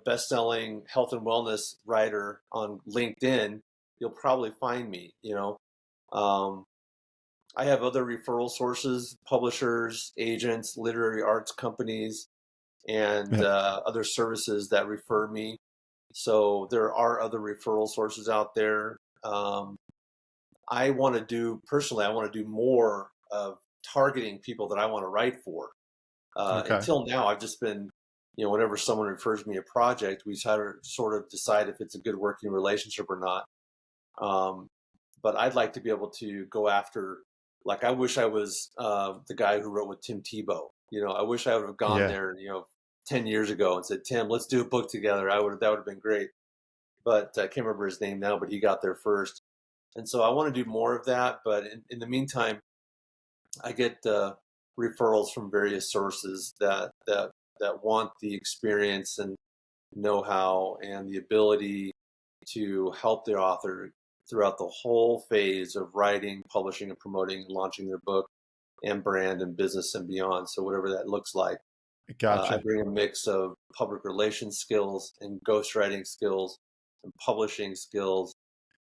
best-selling health and wellness writer on LinkedIn, you'll probably find me, I have other referral sources, publishers, agents, literary arts companies, and other services that refer me. So there are other referral sources out there. I want to do more of targeting people that I want to write for. Until now, I've just been, whenever someone refers me a project, we try to sort of decide if it's a good working relationship or not. But I'd like to be able to go after, like, I wish I was the guy who wrote with Tim Tebow. I wish I would have gone there, 10 years ago and said, Tim, let's do a book together. That would have been great. But I can't remember his name now, but he got there first. And so I want to do more of that. But in the meantime, I get referrals from various sources that want the experience and know-how and the ability to help the author throughout the whole phase of writing, publishing, and promoting and launching their book and brand and business and beyond. So whatever that looks like. Gotcha. I bring a mix of public relations skills and ghostwriting skills and publishing skills.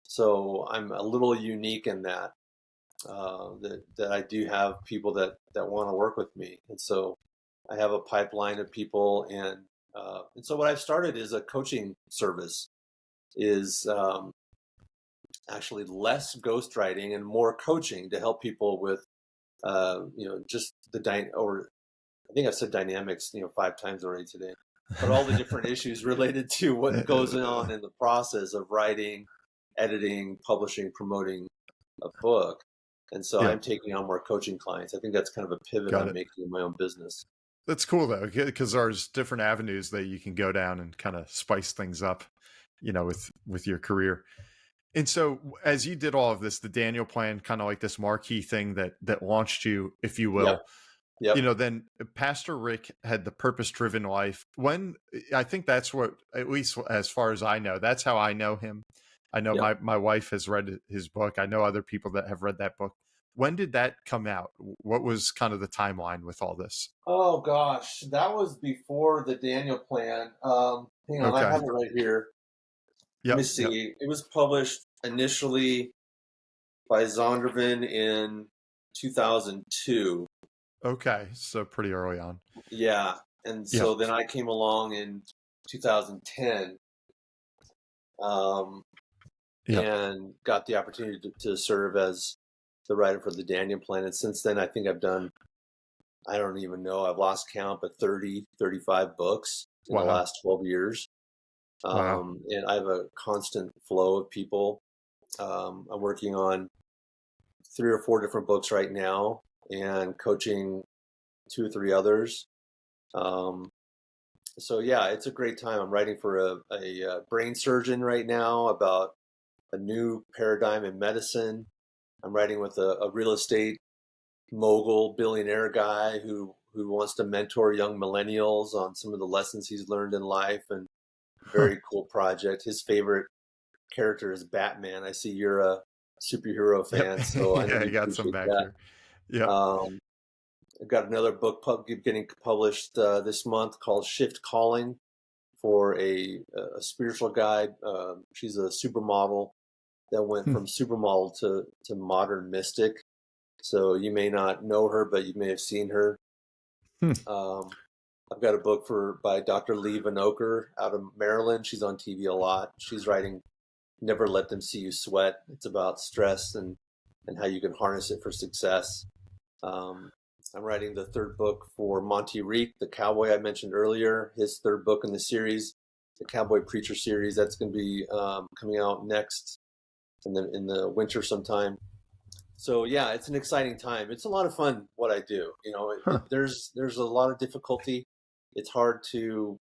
So I'm a little unique in that I do have people that want to work with me. And so I have a pipeline of people. And so what I've started is a coaching service, is actually less ghostwriting and more coaching to help people with, just I think I've said dynamics, 5 times already today, but all the different issues related to what goes on in the process of writing, editing, publishing, promoting a book. And so I'm taking on more coaching clients. I think that's kind of a pivot I'm making in my own business. That's cool though, because there's different avenues that you can go down and kind of spice things up, with your career. And so as you did all of this, the Daniel Plan, kind of like this marquee thing that launched you, if you will, then Pastor Rick had the purpose-driven life. When I think that's what, at least as far as I know, that's how I know him. I know my wife has read his book. I know other people that have read that book. When did that come out? What was kind of the timeline with all this? Oh gosh, that was before the Daniel Plan. Hang on, I have it right here. Let me see. It was published initially by Zondervan in 2002. Okay, so pretty early on. Yeah, and so then I came along in 2010, and got the opportunity to serve as the writer for the Daniel Plan. And since then, I think I've done, I don't even know, I've lost count, but 30, 35 books in the last 12 years. And I have a constant flow of people. I'm working on 3 or 4 different books right now and coaching 2 or 3 others. So yeah, it's a great time. I'm writing for a brain surgeon right now about a new paradigm in medicine. I'm writing with a real estate mogul, billionaire guy who wants to mentor young millennials on some of the lessons he's learned in life, and very cool project. His favorite character is Batman. I see you're a superhero fan, so I know you got some back here. I've got another book getting published this month called Shift Calling, for a spiritual guide. She's a supermodel that went from supermodel to modern mystic. So you may not know her, but you may have seen her. I've got a book by Dr. Lee Vanoker out of Maryland. She's on TV a lot. She's writing Never Let Them See You Sweat. It's about stress and how you can harness it for success. I'm writing the third book for Monty Reek, the cowboy I mentioned earlier, his third book in the series, the Cowboy Preacher series. That's going to be coming out next in the winter sometime. So yeah, it's an exciting time. It's a lot of fun what I do. There's a lot of difficulty. It's hard to.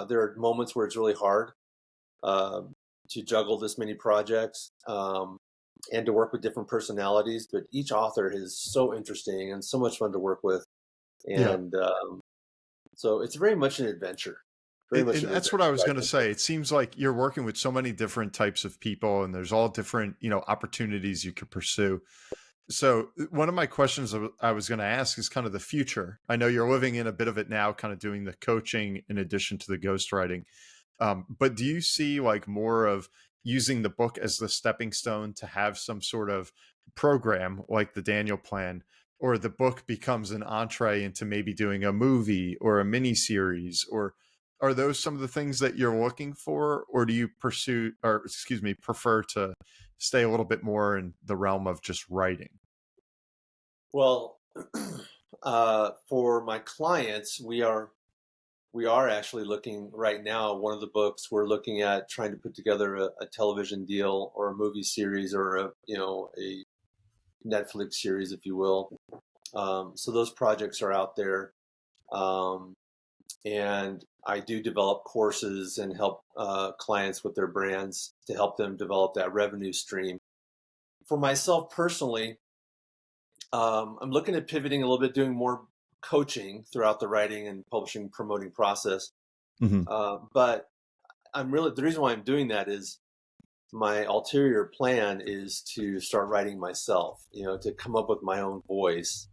There are moments where it's really hard to juggle this many projects and to work with different personalities. But each author is so interesting and so much fun to work with, and so it's very much an adventure. And that's what I was going to say. It seems like you're working with so many different types of people, and there's all different, opportunities you could pursue. So one of my questions I was going to ask is kind of the future. I know you're living in a bit of it now, kind of doing the coaching in addition to the ghostwriting. But do you see like more of using the book as the stepping stone to have some sort of program like the Daniel Plan, or the book becomes an entree into maybe doing a movie or a mini series, or are those some of the things that you're looking for, or do you prefer to stay a little bit more in the realm of just writing? Well, for my clients, we are actually looking right now. One of the books we're looking at trying to put together a television deal or a movie series or a Netflix series, if you will. So those projects are out there. And I do develop courses and help clients with their brands to help them develop that revenue stream. For myself personally, I'm looking at pivoting a little bit, doing more coaching throughout the writing and publishing, promoting process. But the reason why I'm doing that is my ulterior plan is to start writing myself, to come up with my own voice.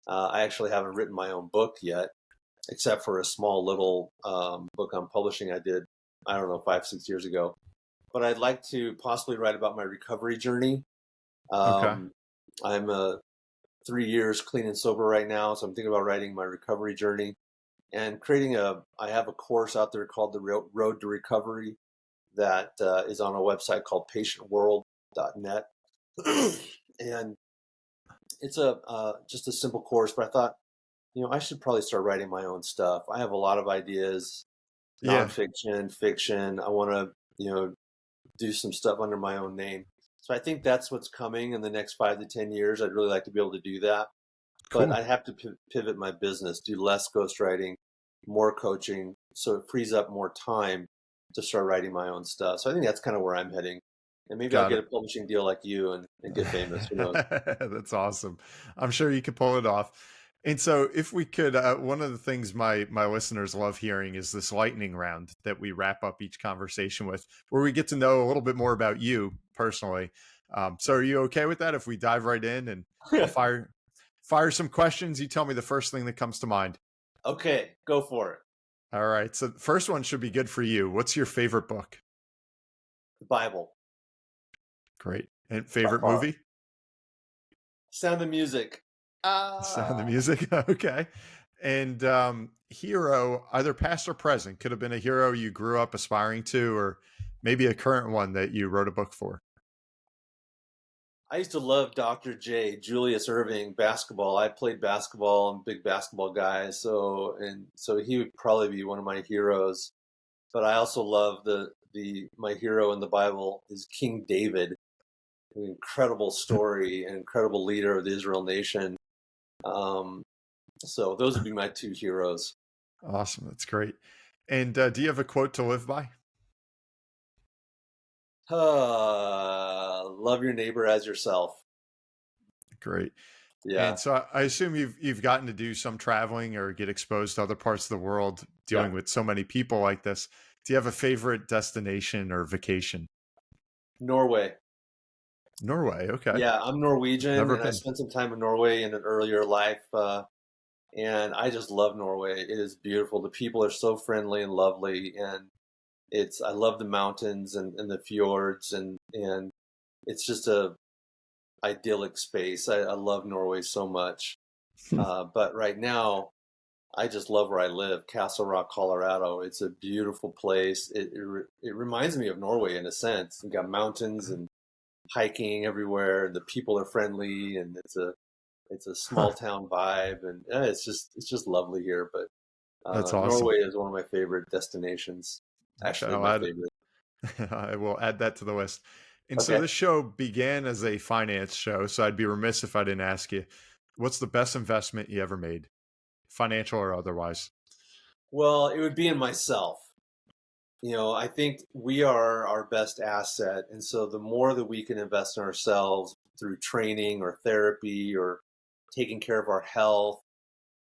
I actually haven't written my own book yet, except for a small little book I'm publishing I did, 5-6 years ago. But I'd like to possibly write about my recovery journey. I'm 3 years clean and sober right now, so I'm thinking about writing my recovery journey and I have a course out there called the Road to Recovery that is on a website called patientworld.net. And it's just a simple course, but I thought, I should probably start writing my own stuff. I have a lot of ideas, nonfiction, fiction. I want to, do some stuff under my own name. So I think that's what's coming in the next 5 to 10 years. I'd really like to be able to do that. Cool. But I have to pivot my business, do less ghostwriting, more coaching, so it frees up more time to start writing my own stuff. So I think that's kind of where I'm heading. And maybe I'll get a publishing deal like you and get famous. Who knows? That's awesome. I'm sure you could pull it off. And so if we could, one of the things my listeners love hearing is this lightning round that we wrap up each conversation with, where we get to know a little bit more about you personally. So are you okay with that if we dive right in and I'll fire some questions? You tell me the first thing that comes to mind. Okay, go for it. All right. So the first one should be good for you. What's your favorite book? The Bible. Great. And favorite movie? Sound of Music. Sound of Music. Okay. And hero, either past or present, could have been a hero you grew up aspiring to, or maybe a current one that you wrote a book for. I used to love Dr. J, Julius Erving, basketball. I played basketball. I'm a big basketball guy. So he would probably be one of my heroes. But I also love my hero in the Bible is King David, an incredible story, an incredible leader of the Israel nation. So those would be my two heroes. Awesome. That's great. And do you have a quote to live by? Love your neighbor as yourself. Great. Yeah. And so I assume you've gotten to do some traveling or get exposed to other parts of the world dealing with so many people like this. Do you have a favorite destination or vacation? Norway. Norway. Okay. Yeah, I'm Norwegian. Never and been. I spent some time in Norway in an earlier life. And I just love Norway. It is beautiful. The people are so friendly and lovely. And I love the mountains and the fjords. And it's just a idyllic space. I love Norway so much. But right now, I just love where I live, Castle Rock, Colorado. It's a beautiful place. It reminds me of Norway in a sense. You've got mountains and hiking everywhere. The people are friendly, and It's a small town vibe, and it's just lovely here. But That's awesome. Norway is one of my favorite destinations. Okay, Actually, my favorite. I will add that to the list. And so Okay. this show began as a finance show, so I'd be remiss if I didn't ask you, what's the best investment you ever made, financial or otherwise? Well, it would be in myself. I think we are our best asset. And so the more that we can invest in ourselves through training or therapy or taking care of our health,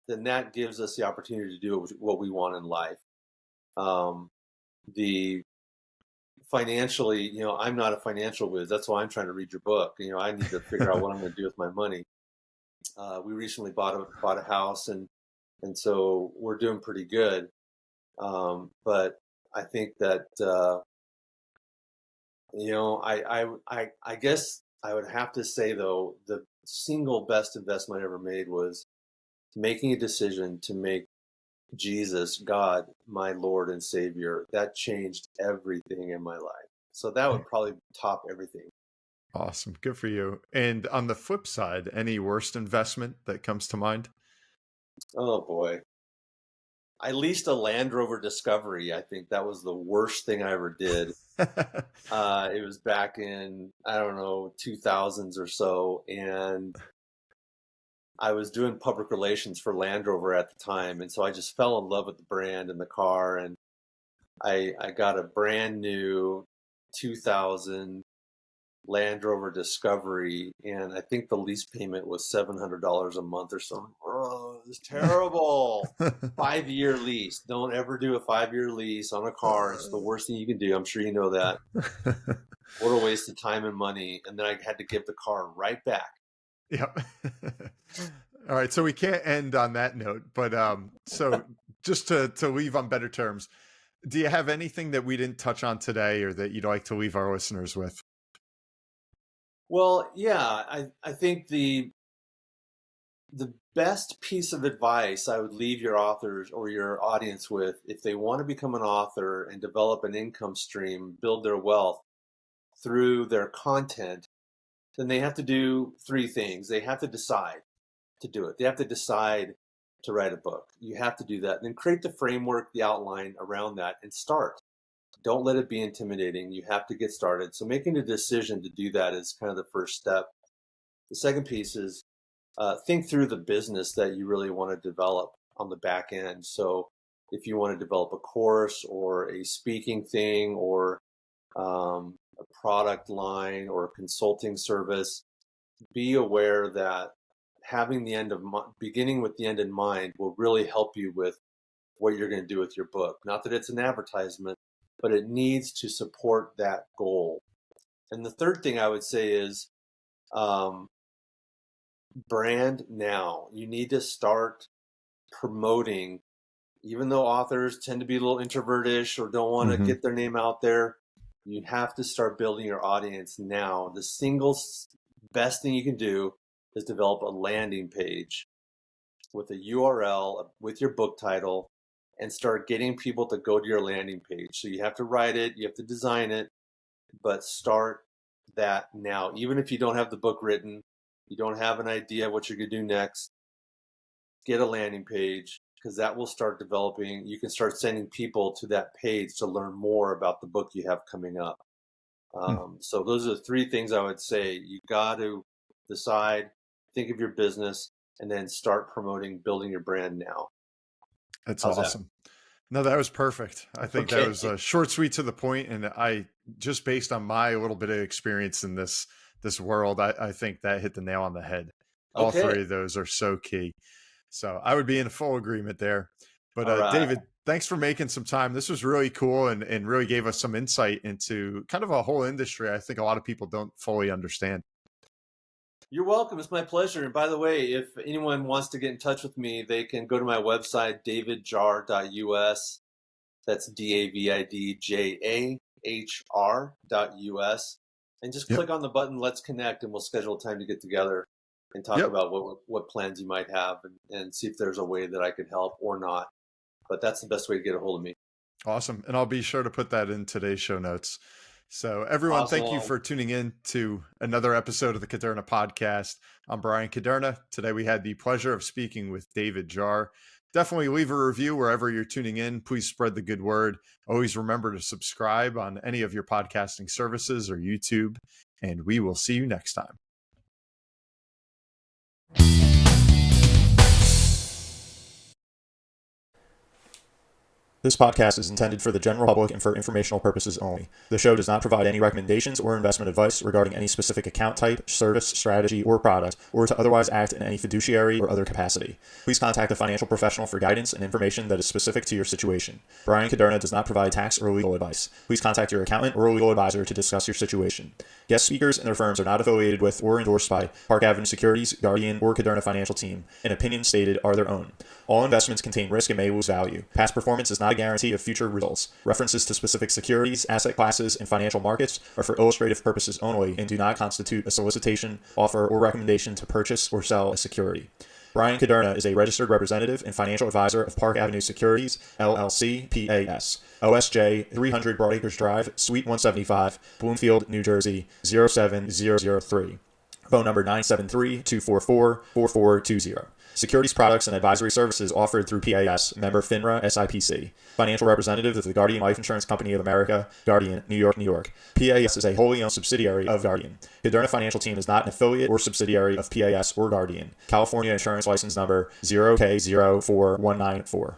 then that gives us the opportunity to do what we want in life. The financially, I'm not a financial whiz. That's why I'm trying to read your book. I need to figure out what I'm going to do with my money. We recently bought a house, and so we're doing pretty good. But I think that I guess I would have to say though the single best investment I ever made was making a decision to make Jesus, God, my Lord and Savior. That changed everything in my life. So that would probably top everything. Awesome. Good for you. And on the flip side, any worst investment that comes to mind? Oh boy. I leased a Land Rover Discovery. I think that was the worst thing I ever did. It was back in, I don't know, 2000s or so. And I was doing public relations for Land Rover at the time. And so I just fell in love with the brand and the car. And I got a brand new 2000 Land Rover Discovery. And I think the lease payment was $700 a month or something. Oh, it was terrible. 5-year lease. Don't ever do a 5-year lease on a car. It's the worst thing you can do. I'm sure you know that. What a waste of time and money. And then I had to give the car right back. Yep. All right. So we can't end on that note, but so just to leave on better terms, do you have anything that we didn't touch on today or that you'd like to leave our listeners with? Well, yeah, I think the best piece of advice I would leave your authors or your audience with, if they want to become an author and develop an income stream, build their wealth through their content, then they have to do 3 things. They have to decide to do it. They have to decide to write a book. You have to do that. And then create the framework, the outline around that, and start. Don't let it be intimidating. You have to get started. So making a decision to do that is kind of the first step. The second piece is think through the business that you really want to develop on the back end. So if you want to develop a course or a speaking thing or a product line or a consulting service, be aware that having beginning with the end in mind will really help you with what you're going to do with your book. Not that it's an advertisement, but it needs to support that goal. And the third thing I would say is brand now. You need to start promoting, even though authors tend to be a little introvertish or don't want to get their name out there. You have to start building your audience now. The single best thing you can do is develop a landing page with a URL with your book title and start getting people to go to your landing page. So you have to write it, you have to design it, but start that now. Even if you don't have the book written, you don't have an idea of what you're going to do next, get a landing page, because that will start developing. You can start sending people to that page to learn more about the book you have coming up. So those are the 3 things I would say. You got to decide, think of your business, and then start promoting, building your brand now. That's How's awesome. That? No, that was perfect. I think that was short, sweet, to the point. And I just based on my little bit of experience in this world, I think that hit the nail on the head. All 3 of those are so key. So I would be in full agreement there. But right. David, thanks for making some time. This was really cool and really gave us some insight into kind of a whole industry I think a lot of people don't fully understand. You're welcome. It's my pleasure. And by the way, if anyone wants to get in touch with me, they can go to my website, davidjahr.us. That's DAVIDJAHR.us. And just click on the button, Let's Connect, and we'll schedule a time to get together and talk about what plans you might have and see if there's a way that I could help or not. But that's the best way to get a hold of me. Awesome. And I'll be sure to put that in today's show notes. So everyone, thank you Awesome. for tuning in to another episode of the Caderna podcast. I'm Brian Caderna. Today we had the pleasure of speaking with David Jahr. Definitely leave a review wherever you're tuning in. Please spread the good word. Always remember to subscribe on any of your podcasting services or YouTube, and we will see you next time. This podcast is intended for the general public and for informational purposes only. The show does not provide any recommendations or investment advice regarding any specific account type, service, strategy, or product, or to otherwise act in any fiduciary or other capacity. Please contact a financial professional for guidance and information that is specific to your situation. Brian Caderna does not provide tax or legal advice. Please contact your accountant or legal advisor to discuss your situation. Guest speakers and their firms are not affiliated with or endorsed by Park Avenue Securities, Guardian, or Caderna Financial Team, and opinions stated are their own. All investments contain risk and may lose value. Past performance is not a guarantee of future results. References to specific securities, asset classes, and financial markets are for illustrative purposes only and do not constitute a solicitation, offer, or recommendation to purchase or sell a security. Brian Caderna is a registered representative and financial advisor of Park Avenue Securities, LLC, PAS. OSJ 300 Broadacres Drive, Suite 175, Bloomfield, New Jersey, 07003. Phone number 973-244-4420. Securities products and advisory services offered through PAS, member FINRA SIPC. Financial representative of the Guardian Life Insurance Company of America, Guardian, New York, New York. PAS is a wholly owned subsidiary of Guardian. Caderna Financial Team is not an affiliate or subsidiary of PAS or Guardian. California Insurance License Number 0K04194.